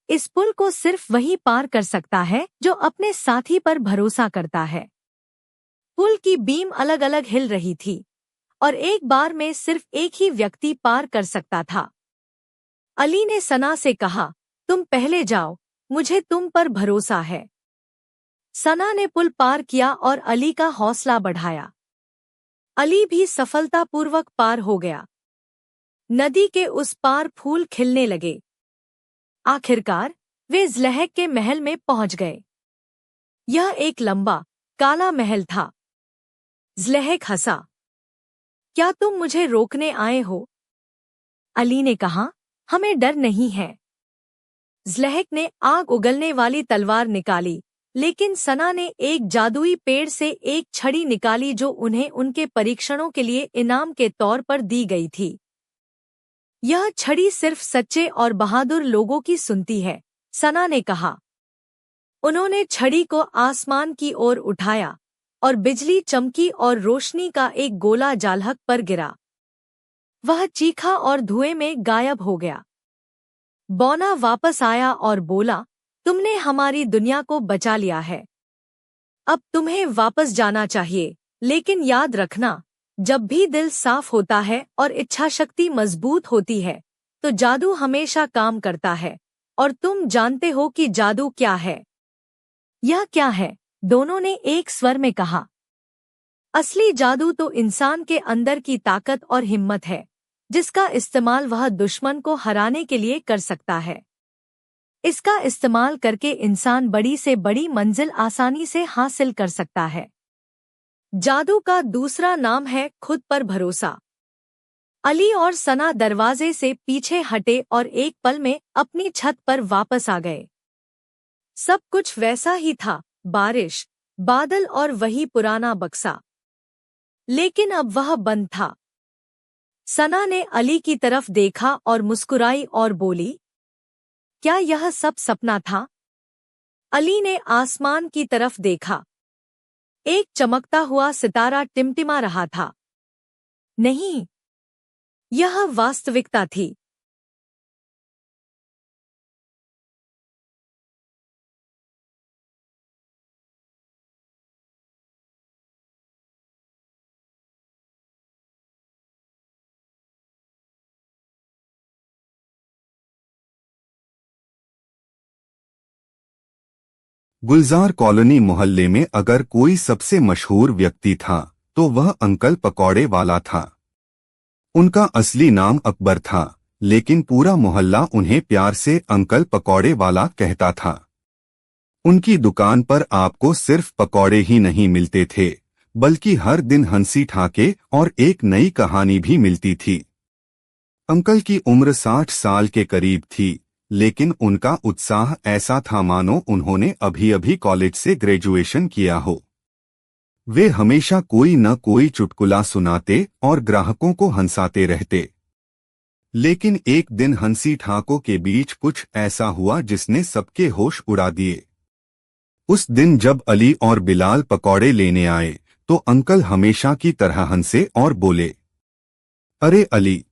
इस पुल को सिर्फ वही पार कर सकता है जो अपने साथी पर भरोसा करता है। पुल की बीम अलग अलग हिल रही थी और एक बार में सिर्फ एक ही व्यक्ति पार कर सकता था। अली ने सना से कहा, तुम पहले जाओ, मुझे तुम पर भरोसा है। सना ने पुल पार किया और अली का हौसला बढ़ाया। अली भी सफलतापूर्वक पार हो गया। नदी के उस पार फूल खिलने लगे। आखिरकार वे ज़्लहक के महल में पहुंच गए। यह एक लंबा, काला महल था। ज़्लहक हंसा। क्या तुम मुझे रोकने आए हो? अली ने कहा, हमें डर नहीं है। ज़ुलैख ने आग उगलने वाली तलवार निकाली, लेकिन सना ने एक जादुई पेड़ से एक छड़ी निकाली जो उन्हें उनके परीक्षणों के लिए इनाम के तौर पर दी गई थी। यह छड़ी सिर्फ सच्चे और बहादुर लोगों की सुनती है, सना ने कहा। उन्होंने छड़ी को आसमान की ओर उठाया और बिजली चमकी और रोशनी का एक गोला जालहक पर गिरा। वह चीखा और धुएं में गायब हो गया। बौना वापस आया और बोला, तुमने हमारी दुनिया को बचा लिया है। अब तुम्हें वापस जाना चाहिए, लेकिन याद रखना, जब भी दिल साफ होता है और इच्छा शक्ति मजबूत होती है, तो जादू हमेशा काम करता है। और तुम जानते हो कि जादू क्या है? यह क्या है? दोनों ने एक स्वर में कहा। असली जादू तो इंसान के अंदर की ताकत और हिम्मत है, जिसका इस्तेमाल वह दुश्मन को हराने के लिए कर सकता है। इसका इस्तेमाल करके इंसान बड़ी से बड़ी मंजिल आसानी से हासिल कर सकता है। जादू का दूसरा नाम है खुद पर भरोसा। अली और सना दरवाजे से पीछे हटे और एक पल में अपनी छत पर वापस आ गए। सब कुछ वैसा ही था, बारिश, बादल और वही पुराना बक्सा। लेकिन अब वह बंद था। सना ने अली की तरफ देखा और मुस्कुराई और बोली, क्या यह सब सपना था? अली ने आसमान की तरफ देखा। एक चमकता हुआ सितारा टिमटिमा रहा था। नहीं, यह वास्तविकता थी। गुलजार कॉलोनी मोहल्ले में अगर कोई सबसे मशहूर व्यक्ति था तो वह अंकल पकौड़े वाला था। उनका असली नाम अकबर था, लेकिन पूरा मोहल्ला उन्हें प्यार से अंकल पकौड़े वाला कहता था। उनकी दुकान पर आपको सिर्फ पकौड़े ही नहीं मिलते थे, बल्कि हर दिन हंसी ठाके और एक नई कहानी भी मिलती थी। अंकल की उम्र 60 साल के करीब थी, लेकिन उनका उत्साह ऐसा था मानो उन्होंने अभी अभी कॉलेज से ग्रेजुएशन किया हो। वे हमेशा कोई न कोई चुटकुला सुनाते और ग्राहकों को हंसाते रहते। लेकिन एक दिन हंसी ठाकों के बीच कुछ ऐसा हुआ जिसने सबके होश उड़ा दिए। उस दिन जब अली और बिलाल पकौड़े लेने आए तो अंकल हमेशा की तरह हंसे और बोले, अरे अली,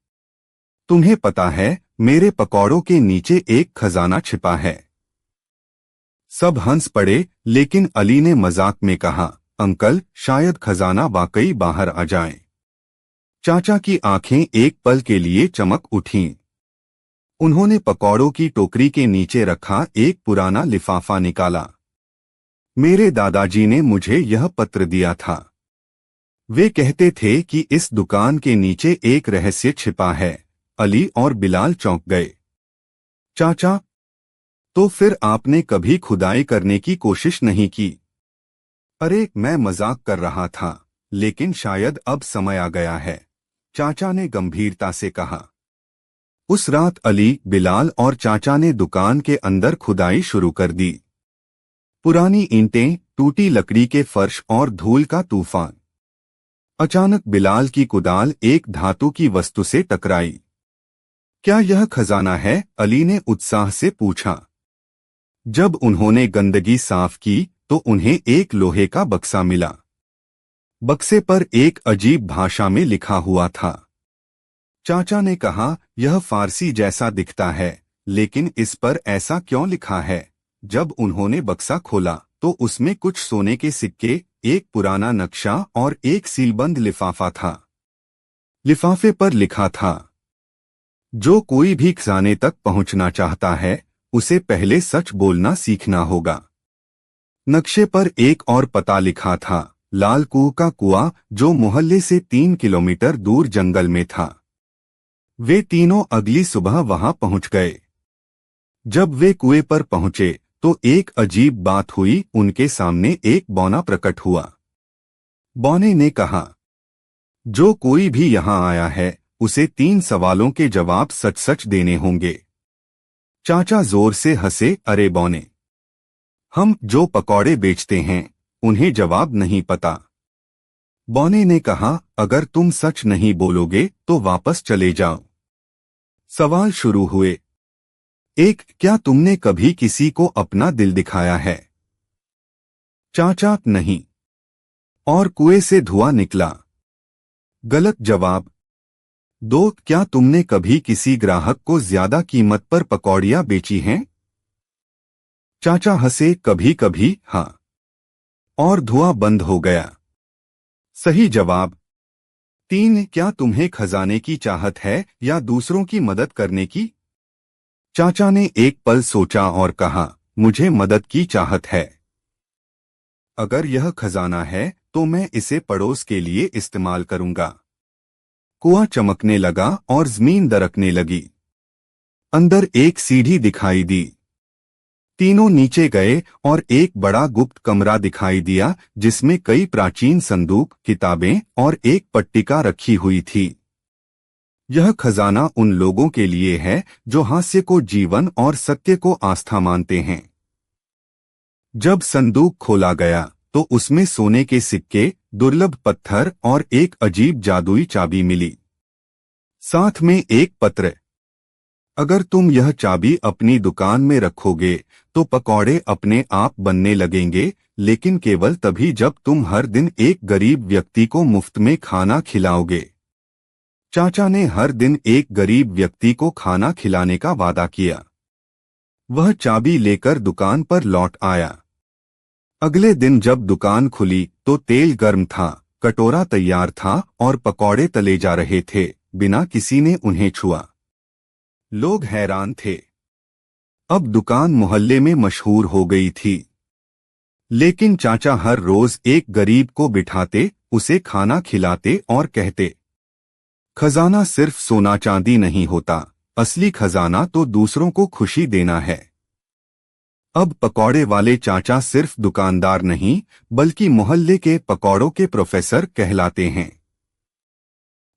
तुम्हें पता है मेरे पकौड़ों के नीचे एक खजाना छिपा है। सब हंस पड़े, लेकिन अली ने मजाक में कहा, अंकल, शायद खजाना वाकई बाहर आ जाए। चाचा की आंखें एक पल के लिए चमक उठीं। उन्होंने पकौड़ों की टोकरी के नीचे रखा एक पुराना लिफाफा निकाला। मेरे दादाजी ने मुझे यह पत्र दिया था। वे कहते थे कि इस दुकान के नीचे एक रहस्य छिपा है। अली और बिलाल चौंक गए। चाचा, तो फिर आपने कभी खुदाई करने की कोशिश नहीं की? अरे, मैं मजाक कर रहा था, लेकिन शायद अब समय आ गया है, चाचा ने गंभीरता से कहा। उस रात अली, बिलाल और चाचा ने दुकान के अंदर खुदाई शुरू कर दी। पुरानी ईंटें, टूटी लकड़ी के फर्श और धूल का तूफान। अचानक बिलाल की कुदाल एक धातु की वस्तु से टकराई। क्या यह खजाना है? अली ने उत्साह से पूछा। जब उन्होंने गंदगी साफ की तो उन्हें एक लोहे का बक्सा मिला। बक्से पर एक अजीब भाषा में लिखा हुआ था। चाचा ने कहा, यह फारसी जैसा दिखता है, लेकिन इस पर ऐसा क्यों लिखा है? जब उन्होंने बक्सा खोला तो उसमें कुछ सोने के सिक्के, एक पुराना नक्शा और एक सीलबंद लिफाफा था। लिफाफे पर लिखा था, जो कोई भी खजाने तक पहुंचना चाहता है, उसे पहले सच बोलना सीखना होगा। नक्शे पर एक और पता लिखा था, लाल कुआं का कुआं, जो मोहल्ले से 3 किलोमीटर दूर जंगल में था। वे तीनों अगली सुबह वहां पहुंच गए। जब वे कुएं पर पहुंचे तो एक अजीब बात हुई। उनके सामने एक बौना प्रकट हुआ। बौने ने कहा, जो कोई भी यहाँ आया है उसे 3 सवालों के जवाब सच सच देने होंगे। चाचा जोर से हंसे, अरे बौने, हम जो पकौड़े बेचते हैं उन्हें जवाब नहीं पता। बौने ने कहा, अगर तुम सच नहीं बोलोगे तो वापस चले जाओ। सवाल शुरू हुए। 1, क्या तुमने कभी किसी को अपना दिल दिखाया है? चाचा, नहीं। और कुएं से धुआं निकला। गलत जवाब। 2, क्या तुमने कभी किसी ग्राहक को ज्यादा कीमत पर पकौड़ियां बेची हैं? चाचा हंसे, कभी कभी, हाँ। और धुआं बंद हो गया। सही जवाब। 3, क्या तुम्हें खजाने की चाहत है या दूसरों की मदद करने की? चाचा ने एक पल सोचा और कहा, मुझे मदद की चाहत है। अगर यह खजाना है तो मैं इसे पड़ोस के लिए इस्तेमाल करूंगा। कुआं चमकने लगा और जमीन दरकने लगी। अंदर एक सीढ़ी दिखाई दी। तीनों नीचे गए और एक बड़ा गुप्त कमरा दिखाई दिया जिसमें कई प्राचीन संदूक, किताबें और एक पट्टिका रखी हुई थी। यह खजाना उन लोगों के लिए है जो हास्य को जीवन और सत्य को आस्था मानते हैं। जब संदूक खोला गया तो उसमें सोने के सिक्के, दुर्लभ पत्थर और एक अजीब जादुई चाबी मिली। साथ में एक पत्र। अगर तुम यह चाबी अपनी दुकान में रखोगे तो पकौड़े अपने आप बनने लगेंगे, लेकिन केवल तभी जब तुम हर दिन एक गरीब व्यक्ति को मुफ्त में खाना खिलाओगे। चाचा ने हर दिन एक गरीब व्यक्ति को खाना खिलाने का वादा किया। वह चाबी लेकर दुकान पर लौट आया। अगले दिन जब दुकान खुली तो तेल गर्म था, कटोरा तैयार था और पकौड़े तले जा रहे थे, बिना किसी ने उन्हें छुआ। लोग हैरान थे। अब दुकान मोहल्ले में मशहूर हो गई थी। लेकिन चाचा हर रोज एक गरीब को बिठाते, उसे खाना खिलाते और कहते, खजाना सिर्फ सोना चांदी नहीं होता, असली खजाना तो दूसरों को खुशी देना है। अब पकौड़े वाले चाचा सिर्फ दुकानदार नहीं बल्कि मोहल्ले के पकौड़ों के प्रोफेसर कहलाते हैं।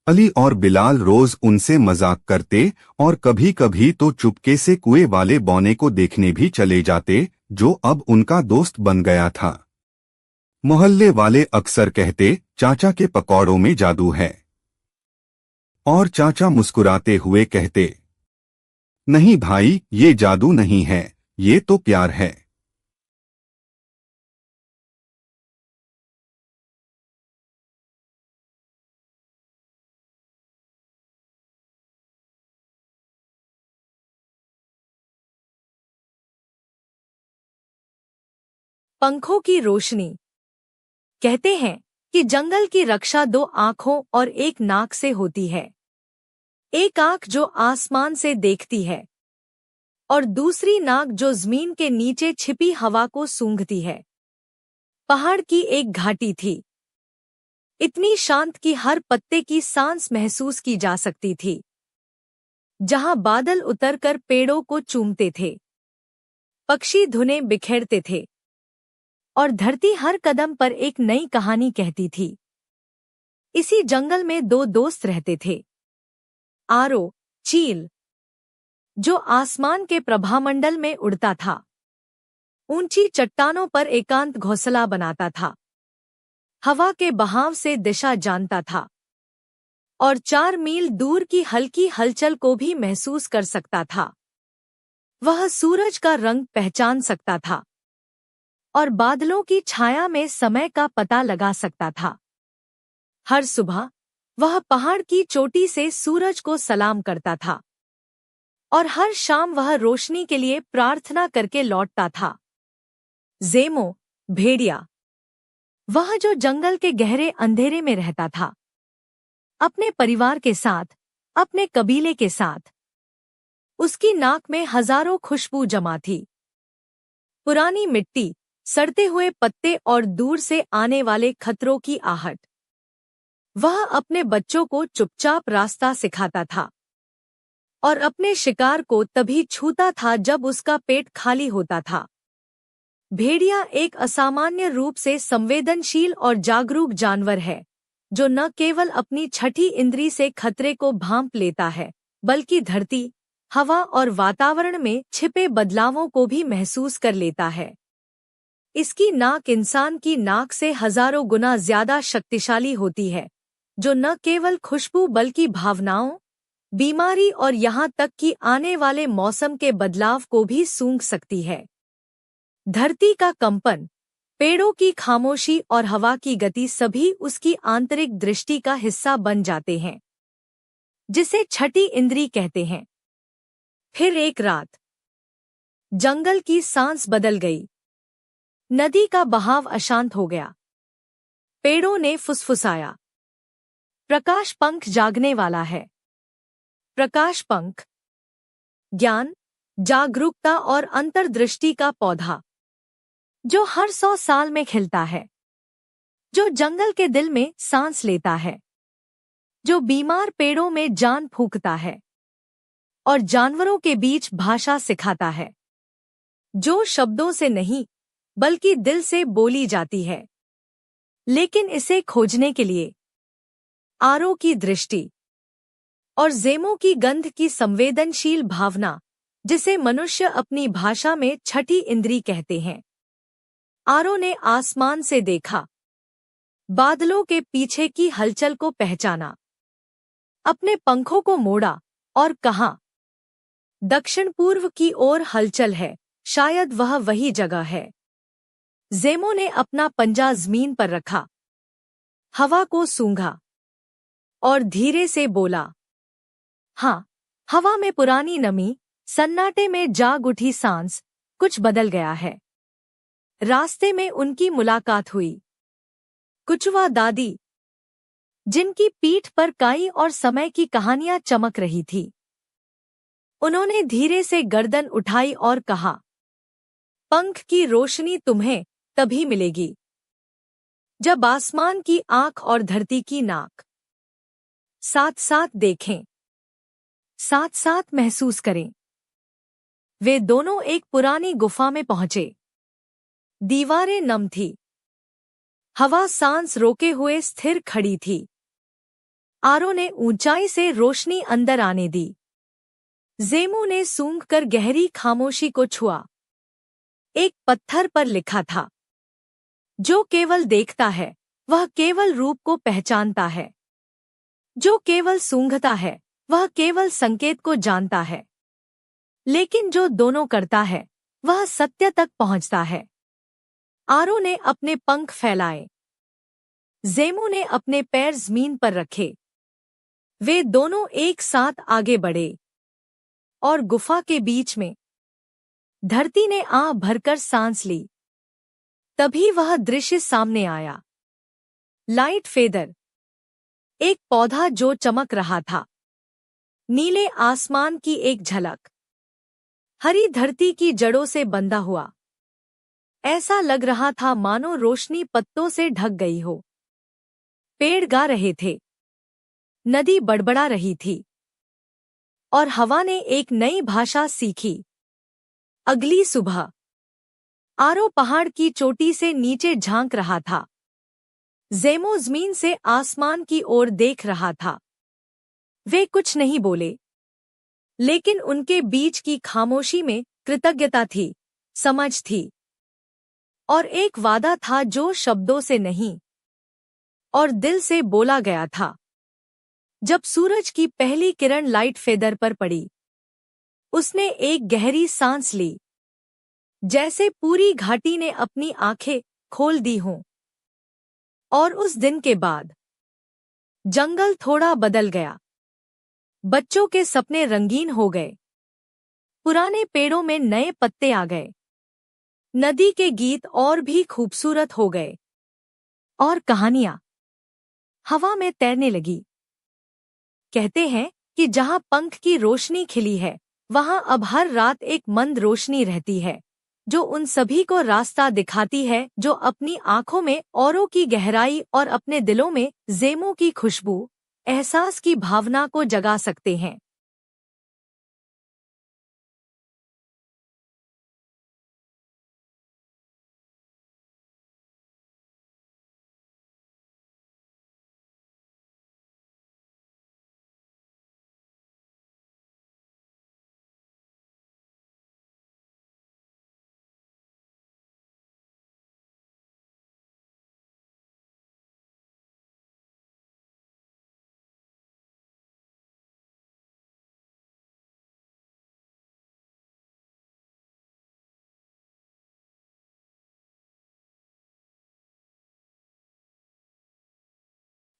अली और बिलाल रोज उनसे मजाक करते और कभी कभी तो चुपके से कुएं वाले बौने को देखने भी चले जाते, जो अब उनका दोस्त बन गया था। मोहल्ले वाले अक्सर कहते, चाचा के पकौड़ों में जादू है। और चाचा मुस्कुराते हुए कहते, नहीं भाई, ये जादू नहीं है, ये तो प्यार है। पंखों की रोशनी। कहते हैं कि जंगल की रक्षा 2 आँखों और एक नाक से होती है। एक आँख जो आसमान से देखती है और दूसरी नाक जो जमीन के नीचे छिपी हवा को सूंघती है। पहाड़ की एक घाटी थी, इतनी शांत कि हर पत्ते की सांस महसूस की जा सकती थी, जहां बादल उतरकर पेड़ों को चूमते थे, पक्षी धुनें बिखेरते थे और धरती हर कदम पर एक नई कहानी कहती थी। इसी जंगल में 2 दोस्त रहते थे। आरो, चील, जो आसमान के प्रभामंडल में उड़ता था, ऊंची चट्टानों पर एकांत घोंसला बनाता था, हवा के बहाव से दिशा जानता था और 4 मील दूर की हल्की हलचल को भी महसूस कर सकता था। वह सूरज का रंग पहचान सकता था और बादलों की छाया में समय का पता लगा सकता था। हर सुबह वह पहाड़ की चोटी से सूरज को सलाम करता था और हर शाम वह रोशनी के लिए प्रार्थना करके लौटता था। जेमो, भेड़िया, वह जो जंगल के गहरे अंधेरे में रहता था, अपने परिवार के साथ, अपने कबीले के साथ। उसकी नाक में हजारों खुशबू जमा थी, पुरानी मिट्टी, सड़ते हुए पत्ते और दूर से आने वाले खतरों की आहट। वह अपने बच्चों को चुपचाप रास्ता सिखाता था और अपने शिकार को तभी छूता था जब उसका पेट खाली होता था। भेड़िया एक असामान्य रूप से संवेदनशील और जागरूक जानवर है, जो न केवल अपनी छठी इंद्री से खतरे को भांप लेता है, बल्कि धरती, हवा और वातावरण में छिपे बदलावों को भी महसूस कर लेता है। इसकी नाक इंसान की नाक से हजारों गुना ज्यादा शक्तिशाली होती है, जो न केवल खुशबू बल्कि भावनाओं, बीमारी और यहाँ तक कि आने वाले मौसम के बदलाव को भी सूंघ सकती है। धरती का कंपन, पेड़ों की खामोशी और हवा की गति सभी उसकी आंतरिक दृष्टि का हिस्सा बन जाते हैं, जिसे छठी इंद्री कहते हैं। फिर एक रात जंगल की सांस बदल गई। नदी का बहाव अशांत हो गया। पेड़ों ने फुसफुसाया, प्रकाश पंख जागने वाला है। प्रकाश पंख, ज्ञान, जागरूकता और अंतर्दृष्टि का पौधा, जो हर 100 साल में खिलता है, जो जंगल के दिल में सांस लेता है, जो बीमार पेड़ों में जान फूंकता है और जानवरों के बीच भाषा सिखाता है, जो शब्दों से नहीं बल्कि दिल से बोली जाती है। लेकिन इसे खोजने के लिए आरो की दृष्टि और जेमो की गंध की संवेदनशील भावना, जिसे मनुष्य अपनी भाषा में छठी इंद्री कहते हैं। आरो ने आसमान से देखा, बादलों के पीछे की हलचल को पहचाना, अपने पंखों को मोड़ा और कहा, दक्षिण पूर्व की ओर हलचल है, शायद वह वही जगह है। जेमो ने अपना पंजा जमीन पर रखा, हवा को सूंघा और धीरे से बोला, हाँ, हवा में पुरानी नमी, सन्नाटे में जाग उठी सांस, कुछ बदल गया है। रास्ते में उनकी मुलाकात हुई कुचवा दादी, जिनकी पीठ पर काई और समय की कहानियां चमक रही थी। उन्होंने धीरे से गर्दन उठाई और कहा, पंख की रोशनी तुम्हें तभी मिलेगी जब आसमान की आंख और धरती की नाक साथ साथ देखें, साथ साथ महसूस करें। वे दोनों एक पुरानी गुफा में पहुंचे। दीवारें नम थी, हवा सांस रोके हुए स्थिर खड़ी थी। आरो ने ऊंचाई से रोशनी अंदर आने दी। जेमू ने सूंघकर गहरी खामोशी को छुआ। एक पत्थर पर लिखा था, जो केवल देखता है वह केवल रूप को पहचानता है, जो केवल सूंघता है वह केवल संकेत को जानता है, लेकिन जो दोनों करता है वह सत्य तक पहुंचता है। आरो ने अपने पंख फैलाए, जेमू ने अपने पैर जमीन पर रखे। वे दोनों एक साथ आगे बढ़े और गुफा के बीच में धरती ने आह भरकर सांस ली। तभी वह दृश्य सामने आया। लाइट फेदर, एक पौधा जो चमक रहा था, नीले आसमान की एक झलक, हरी धरती की जड़ों से बंधा हुआ। ऐसा लग रहा था मानो रोशनी पत्तों से ढक गई हो। पेड़ गा रहे थे, नदी बड़बड़ा रही थी और हवा ने एक नई भाषा सीखी। अगली सुबह आरो पहाड़ की चोटी से नीचे झांक रहा था। जेमो जमीन से आसमान की ओर देख रहा था। वे कुछ नहीं बोले, लेकिन उनके बीच की खामोशी में कृतज्ञता थी, समझ थी और एक वादा था जो शब्दों से नहीं और दिल से बोला गया था। जब सूरज की पहली किरण लाइट फेदर पर पड़ी, उसने एक गहरी सांस ली, जैसे पूरी घाटी ने अपनी आंखें खोल दी हों। और उस दिन के बाद जंगल थोड़ा बदल गया। बच्चों के सपने रंगीन हो गए, पुराने पेड़ों में नए पत्ते आ गए, नदी के गीत और भी खूबसूरत हो गए और कहानियां हवा में तैरने लगी। कहते हैं कि जहां पंख की रोशनी खिली है, वहां अब हर रात एक मंद रोशनी रहती है, जो उन सभी को रास्ता दिखाती है जो अपनी आंखों में औरों की गहराई और अपने दिलों में जेमो की खुशबू, एहसास की भावना को जगा सकते हैं।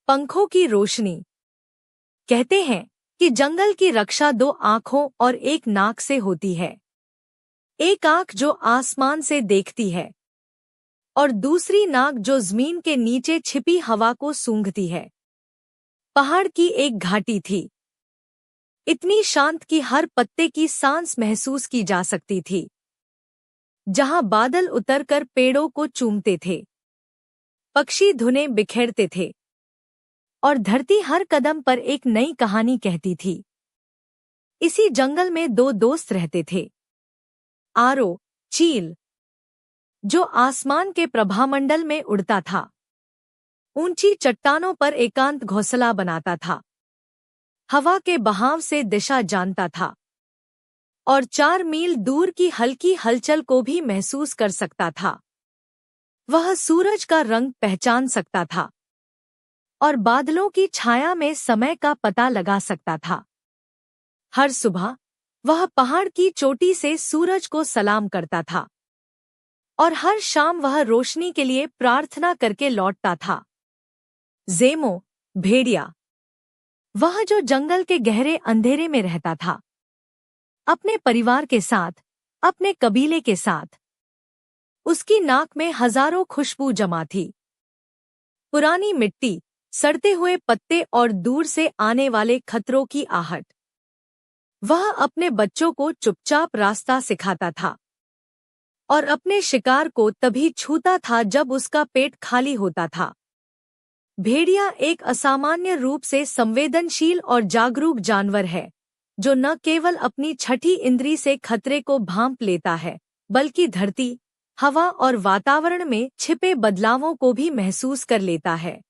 पंखों की रोशनी। कहते हैं कि जंगल की रक्षा दो आँखों और एक नाक से होती है। एक आँख जो आसमान से देखती है और दूसरी नाक जो जमीन के नीचे छिपी हवा को सूंघती है। पहाड़ की एक घाटी थी, इतनी शांत कि हर पत्ते की सांस महसूस की जा सकती थी, जहां बादल उतरकर पेड़ों को चूमते थे, पक्षी धुनें बिखेरते थे और धरती हर कदम पर एक नई कहानी कहती थी। इसी जंगल में दो दोस्त रहते थे। आरो, चील, जो आसमान के प्रभामंडल में उड़ता था, ऊंची चट्टानों पर एकांत घोंसला बनाता था, हवा के बहाव से दिशा जानता था और 4 मील दूर की हल्की हलचल को भी महसूस कर सकता था। वह सूरज का रंग पहचान सकता था और बादलों की छाया में समय का पता लगा सकता था। हर सुबह वह पहाड़ की चोटी से सूरज को सलाम करता था और हर शाम वह रोशनी के लिए प्रार्थना करके लौटता था। ज़ेमो, भेड़िया, वह जो जंगल के गहरे अंधेरे में रहता था, अपने परिवार के साथ, अपने कबीले के साथ। उसकी नाक में हजारों खुशबू जमा थी, पुरानी मिट्टी, सड़ते हुए पत्ते और दूर से आने वाले खतरों की आहट। वह अपने बच्चों को चुपचाप रास्ता सिखाता था और अपने शिकार को तभी छूता था जब उसका पेट खाली होता था। भेड़िया एक असामान्य रूप से संवेदनशील और जागरूक जानवर है, जो न केवल अपनी छठी इंद्री से खतरे को भांप लेता है, बल्कि धरती, हवा और वातावरण में छिपे बदलावों को भी महसूस कर लेता है।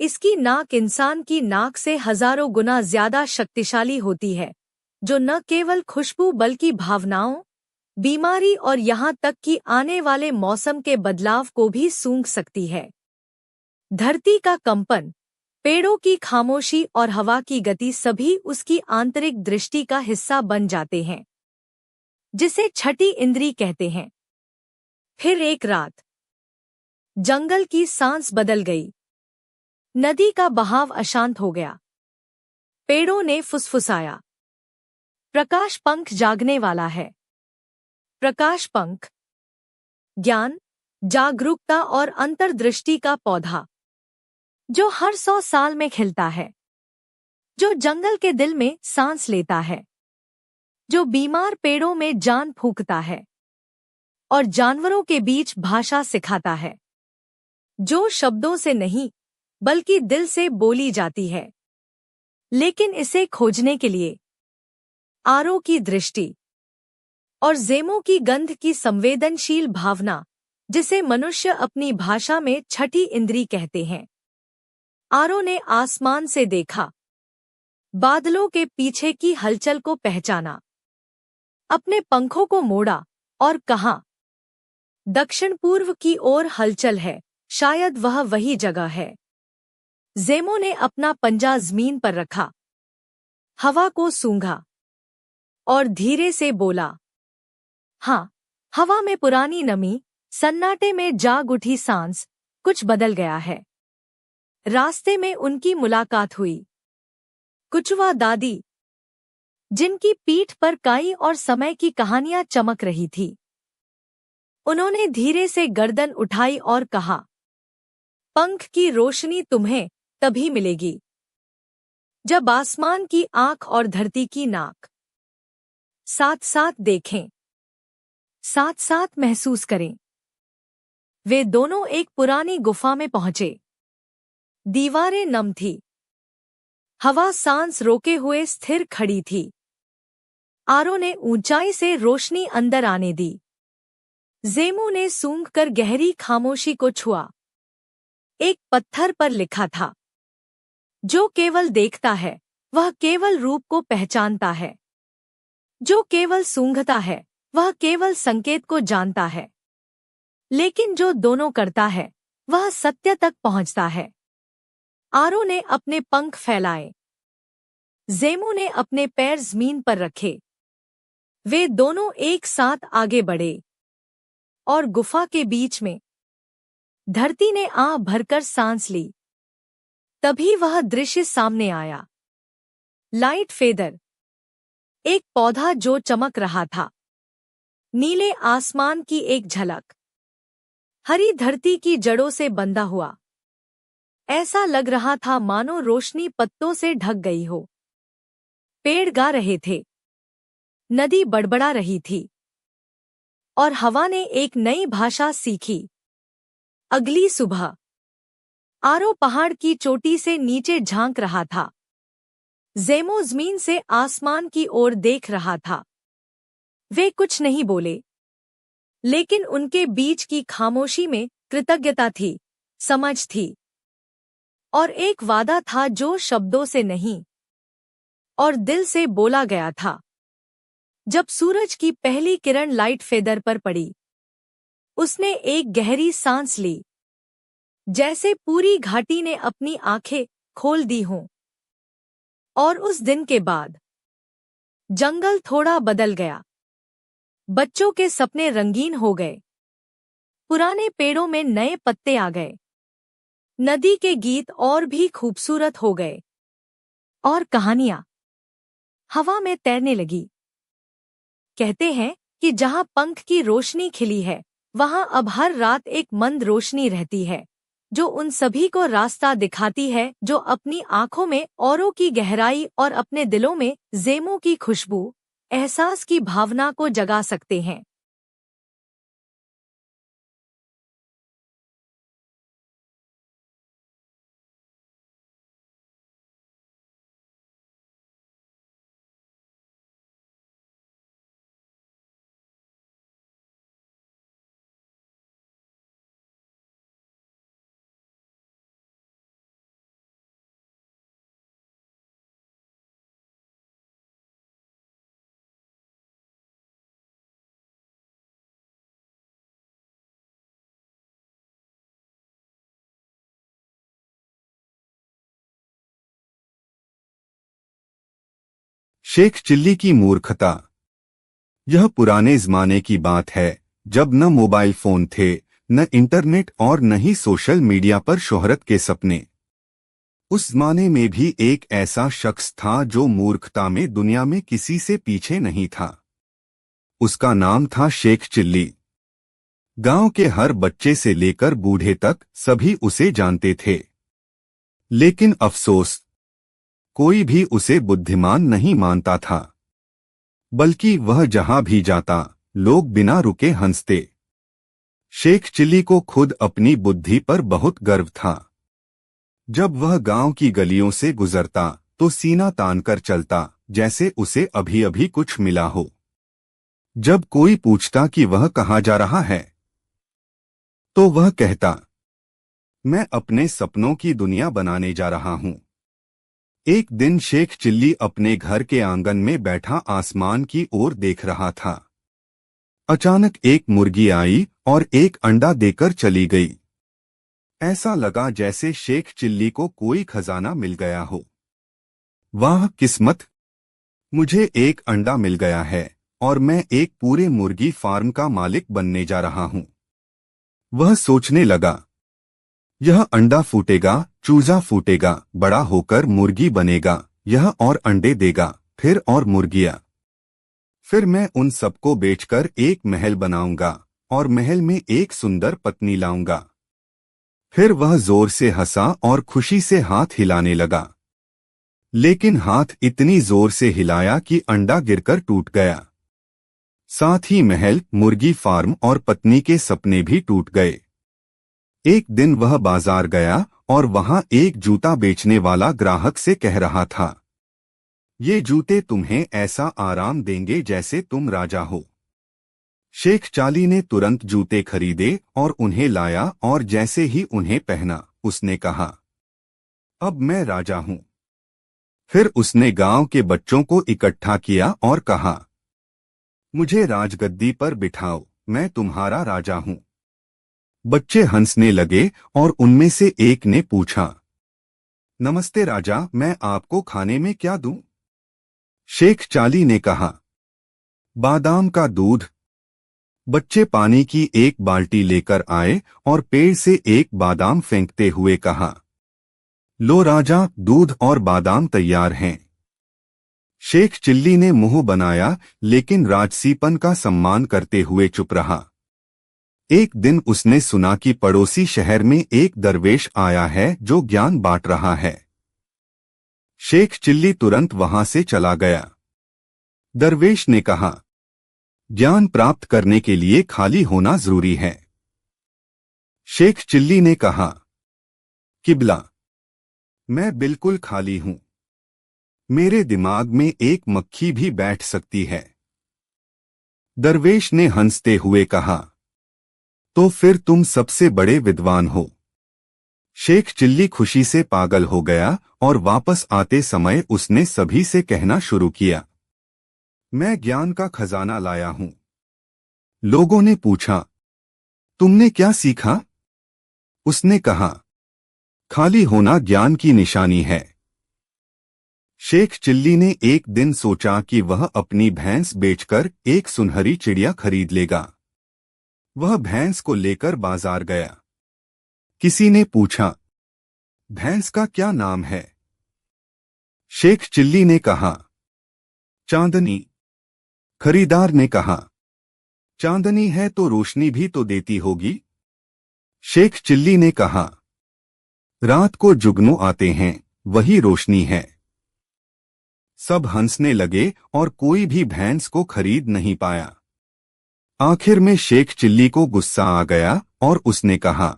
इसकी नाक इंसान की नाक से हजारों गुना ज्यादा शक्तिशाली होती है, जो न केवल खुशबू बल्कि भावनाओं, बीमारी और यहाँ तक कि आने वाले मौसम के बदलाव को भी सूंघ सकती है। धरती का कंपन, पेड़ों की खामोशी और हवा की गति सभी उसकी आंतरिक दृष्टि का हिस्सा बन जाते हैं, जिसे छठी इंद्री कहते हैं। फिर एक रात जंगल की सांस बदल गई। नदी का बहाव अशांत हो गया। पेड़ों ने फुसफुसाया, प्रकाश पंख जागने वाला है। प्रकाश पंख, ज्ञान, जागरूकता और अंतर्दृष्टि का पौधा, जो हर 100 साल में खिलता है, जो जंगल के दिल में सांस लेता है, जो बीमार पेड़ों में जान फूंकता है और जानवरों के बीच भाषा सिखाता है, जो शब्दों से नहीं बल्कि दिल से बोली जाती है। लेकिन इसे खोजने के लिए आरो की दृष्टि और ज़ेमो की गंध की संवेदनशील भावना, जिसे मनुष्य अपनी भाषा में छठी इंद्री कहते हैं। आरो ने आसमान से देखा, बादलों के पीछे की हलचल को पहचाना, अपने पंखों को मोड़ा और कहा, दक्षिण पूर्व की ओर हलचल है, शायद वह वही जगह है। ज़ेमो ने अपना पंजा जमीन पर रखा, हवा को सूंघा और धीरे से बोला, हाँ। हवा में पुरानी नमी, सन्नाटे में जाग उठी सांस, कुछ बदल गया है। रास्ते में उनकी मुलाकात हुई कुचवा दादी, जिनकी पीठ पर काई और समय की कहानियां चमक रही थी। उन्होंने धीरे से गर्दन उठाई और कहा, पंख की रोशनी तुम्हें तभी मिलेगी जब आसमान की आंख और धरती की नाक साथ साथ देखें, साथ साथ महसूस करें। वे दोनों एक पुरानी गुफा में पहुंचे। दीवारें नम थी, हवा सांस रोके हुए स्थिर खड़ी थी। आरो ने ऊंचाई से रोशनी अंदर आने दी। ज़ेमो ने सूंघकर गहरी खामोशी को छुआ। एक पत्थर पर लिखा था, जो केवल देखता है वह केवल रूप को पहचानता है, जो केवल सूंघता है वह केवल संकेत को जानता है, लेकिन जो दोनों करता है वह सत्य तक पहुंचता है। आरो ने अपने पंख फैलाए, ज़ेमो ने अपने पैर जमीन पर रखे। वे दोनों एक साथ आगे बढ़े और गुफा के बीच में धरती ने आह भरकर सांस ली। तभी वह दृश्य सामने आया। लाइट फेदर, एक पौधा जो चमक रहा था। नीले आसमान की एक झलक, हरी धरती की जड़ों से बंधा हुआ। ऐसा लग रहा था मानो रोशनी पत्तों से ढक गई हो। पेड़ गा रहे थे, नदी बड़बड़ा रही थी, और हवा ने एक नई भाषा सीखी। अगली सुबह आरो पहाड़ की चोटी से नीचे झांक रहा था। ज़ेमो ज़मीन से आसमान की ओर देख रहा था। वे कुछ नहीं बोले, लेकिन उनके बीच की खामोशी में कृतज्ञता थी, समझ थी, और एक वादा था जो शब्दों से नहीं और दिल से बोला गया था। जब सूरज की पहली किरण लाइट फेदर पर पड़ी, उसने एक गहरी सांस ली, जैसे पूरी घाटी ने अपनी आंखें खोल दी हों। और उस दिन के बाद जंगल थोड़ा बदल गया। बच्चों के सपने रंगीन हो गए, पुराने पेड़ों में नए पत्ते आ गए, नदी के गीत और भी खूबसूरत हो गए, और कहानियां हवा में तैरने लगी। कहते हैं कि जहां पंख की रोशनी खिली है, वहां अब हर रात एक मंद रोशनी रहती है, जो उन सभी को रास्ता दिखाती है जो अपनी आंखों में औरों की गहराई और अपने दिलों में ज़ेमो की खुशबू, एहसास की भावना को जगा सकते हैं। शेख चिल्ली की मूर्खता। यह पुराने जमाने की बात है, जब न मोबाइल फोन थे, न इंटरनेट और न ही सोशल मीडिया पर शोहरत के सपने। उस जमाने में भी एक ऐसा शख्स था जो मूर्खता में दुनिया में किसी से पीछे नहीं था। उसका नाम था शेख चिल्ली। गांव के हर बच्चे से लेकर बूढ़े तक सभी उसे जानते थे। लेकिन अफसोस, कोई भी उसे बुद्धिमान नहीं मानता था, बल्कि वह जहां भी जाता, लोग बिना रुके हंसते। शेख चिल्ली को खुद अपनी बुद्धि पर बहुत गर्व था। जब वह गांव की गलियों से गुजरता तो सीना तानकर चलता, जैसे उसे अभी अभी कुछ मिला हो। जब कोई पूछता कि वह कहाँ जा रहा है, तो वह कहता, मैं अपने सपनों की दुनिया बनाने जा रहा हूं। एक दिन शेख चिल्ली अपने घर के आंगन में बैठा आसमान की ओर देख रहा था। अचानक एक मुर्गी आई और एक अंडा देकर चली गई। ऐसा लगा जैसे शेख चिल्ली को कोई खजाना मिल गया हो। वाह किस्मत, मुझे एक अंडा मिल गया है और मैं एक पूरे मुर्गी फार्म का मालिक बनने जा रहा हूं। वह सोचने लगा, यह अंडा फूटेगा, चूजा फूटेगा, बड़ा होकर मुर्गी बनेगा, यह और अंडे देगा, फिर और मुर्गियां। फिर मैं उन सबको बेचकर एक महल बनाऊंगा और महल में एक सुंदर पत्नी लाऊंगा। फिर वह जोर से हंसा और खुशी से हाथ हिलाने लगा। लेकिन हाथ इतनी जोर से हिलाया कि अंडा गिरकर टूट गया। साथ ही महल, मुर्गी फार्म और पत्नी के सपने भी टूट गए। एक दिन वह बाजार गया और वहां एक जूता बेचने वाला ग्राहक से कह रहा था, ये जूते तुम्हें ऐसा आराम देंगे जैसे तुम राजा हो। शेख चाली ने तुरंत जूते खरीदे और उन्हें लाया, और जैसे ही उन्हें पहना, उसने कहा, अब मैं राजा हूं। फिर उसने गांव के बच्चों को इकट्ठा किया और कहा, मुझे राजगद्दी पर बिठाओ, मैं तुम्हारा राजा हूं। बच्चे हंसने लगे और उनमें से एक ने पूछा, नमस्ते राजा, मैं आपको खाने में क्या दूं? शेख चाली ने कहा, बादाम का दूध। बच्चे पानी की एक बाल्टी लेकर आए और पेड़ से एक बादाम फेंकते हुए कहा, लो राजा, दूध और बादाम तैयार हैं। शेख चिल्ली ने मुंह बनाया, लेकिन राजसीपन का सम्मान करते हुए चुप रहा। एक दिन उसने सुना कि पड़ोसी शहर में एक दरवेश आया है जो ज्ञान बांट रहा है। शेख चिल्ली तुरंत वहां से चला गया। दरवेश ने कहा, ज्ञान प्राप्त करने के लिए खाली होना जरूरी है। शेख चिल्ली ने कहा, किबला, मैं बिल्कुल खाली हूं। मेरे दिमाग में एक मक्खी भी बैठ सकती है। दरवेश ने हंसते हुए कहा, तो फिर तुम सबसे बड़े विद्वान हो। शेख चिल्ली खुशी से पागल हो गया और वापस आते समय उसने सभी से कहना शुरू किया, मैं ज्ञान का खजाना लाया हूं। लोगों ने पूछा, तुमने क्या सीखा? उसने कहा, खाली होना ज्ञान की निशानी है। शेख चिल्ली ने एक दिन सोचा कि वह अपनी भैंस बेचकर एक सुनहरी चिड़िया खरीद लेगा। वह भैंस को लेकर बाजार गया। किसी ने पूछा, भैंस का क्या नाम है? शेख चिल्ली ने कहा, चांदनी। खरीदार ने कहा, चांदनी है तो रोशनी भी तो देती होगी। शेख चिल्ली ने कहा, रात को जुगनू आते हैं, वही रोशनी है। सब हंसने लगे और कोई भी भैंस को खरीद नहीं पाया। आखिर में शेख चिल्ली को गुस्सा आ गया और उसने कहा,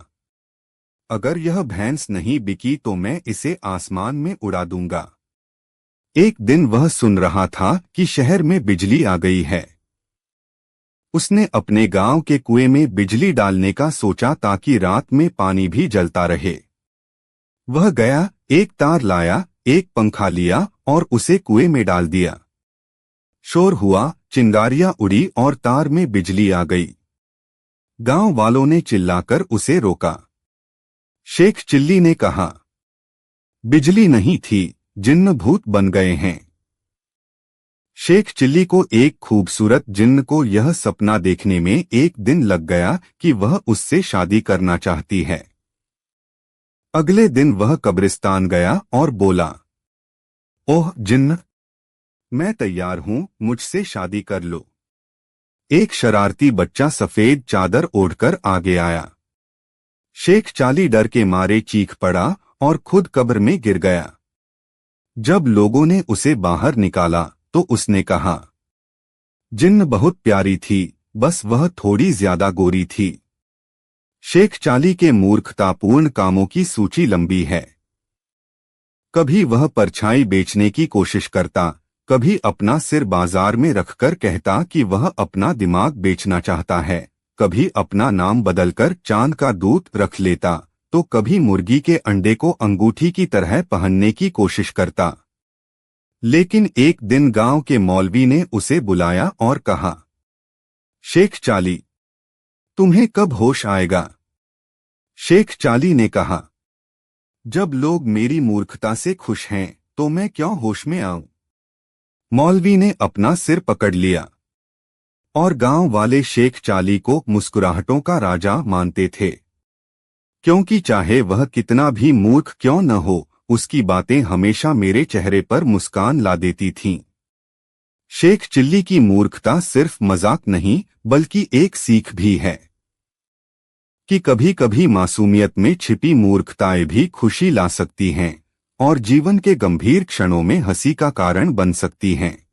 अगर यह भैंस नहीं बिकी तो मैं इसे आसमान में उड़ा दूंगा। एक दिन वह सुन रहा था कि शहर में बिजली आ गई है। उसने अपने गांव के कुएं में बिजली डालने का सोचा ताकि रात में पानी भी जलता रहे। वह गया, एक तार लाया, एक पंखा लिया और उसे कुएं में डाल दिया। शोर हुआ, चिंगारियां उड़ी और तार में बिजली आ गई। गांव वालों ने चिल्लाकर उसे रोका। शेख चिल्ली ने कहा, बिजली नहीं थी, जिन्न भूत बन गए हैं। शेख चिल्ली को एक खूबसूरत जिन्न को यह सपना देखने में एक दिन लग गया कि वह उससे शादी करना चाहती है। अगले दिन वह कब्रिस्तान गया और बोला, ओह जिन्न, मैं तैयार हूं, मुझसे शादी कर लो। एक शरारती बच्चा सफेद चादर ओढ़कर आगे आया। शेख चाली डर के मारे चीख पड़ा और खुद कब्र में गिर गया। जब लोगों ने उसे बाहर निकाला तो उसने कहा, जिन्न बहुत प्यारी थी, बस वह थोड़ी ज्यादा गोरी थी। शेख चाली के मूर्खतापूर्ण कामों की सूची लंबी है। कभी वह परछाई बेचने की कोशिश करता, कभी अपना सिर बाजार में रखकर कहता कि वह अपना दिमाग बेचना चाहता है, कभी अपना नाम बदलकर चांद का दूत रख लेता, तो कभी मुर्गी के अंडे को अंगूठी की तरह पहनने की कोशिश करता। लेकिन एक दिन गांव के मौलवी ने उसे बुलाया और कहा, शेख चाली, तुम्हें कब होश आएगा? शेख चाली ने कहा, जब लोग मेरी मूर्खता से खुश हैं तो मैं क्यों होश में आऊं? मौलवी ने अपना सिर पकड़ लिया। और गांव वाले शेख चाली को मुस्कुराहटों का राजा मानते थे, क्योंकि चाहे वह कितना भी मूर्ख क्यों न हो, उसकी बातें हमेशा मेरे चेहरे पर मुस्कान ला देती थीं। शेख चिल्ली की मूर्खता सिर्फ मजाक नहीं बल्कि एक सीख भी है कि कभी कभी मासूमियत में छिपी मूर्खताएं भी खुशी ला सकती हैं और जीवन के गंभीर क्षणों में हंसी का कारण बन सकती हैं।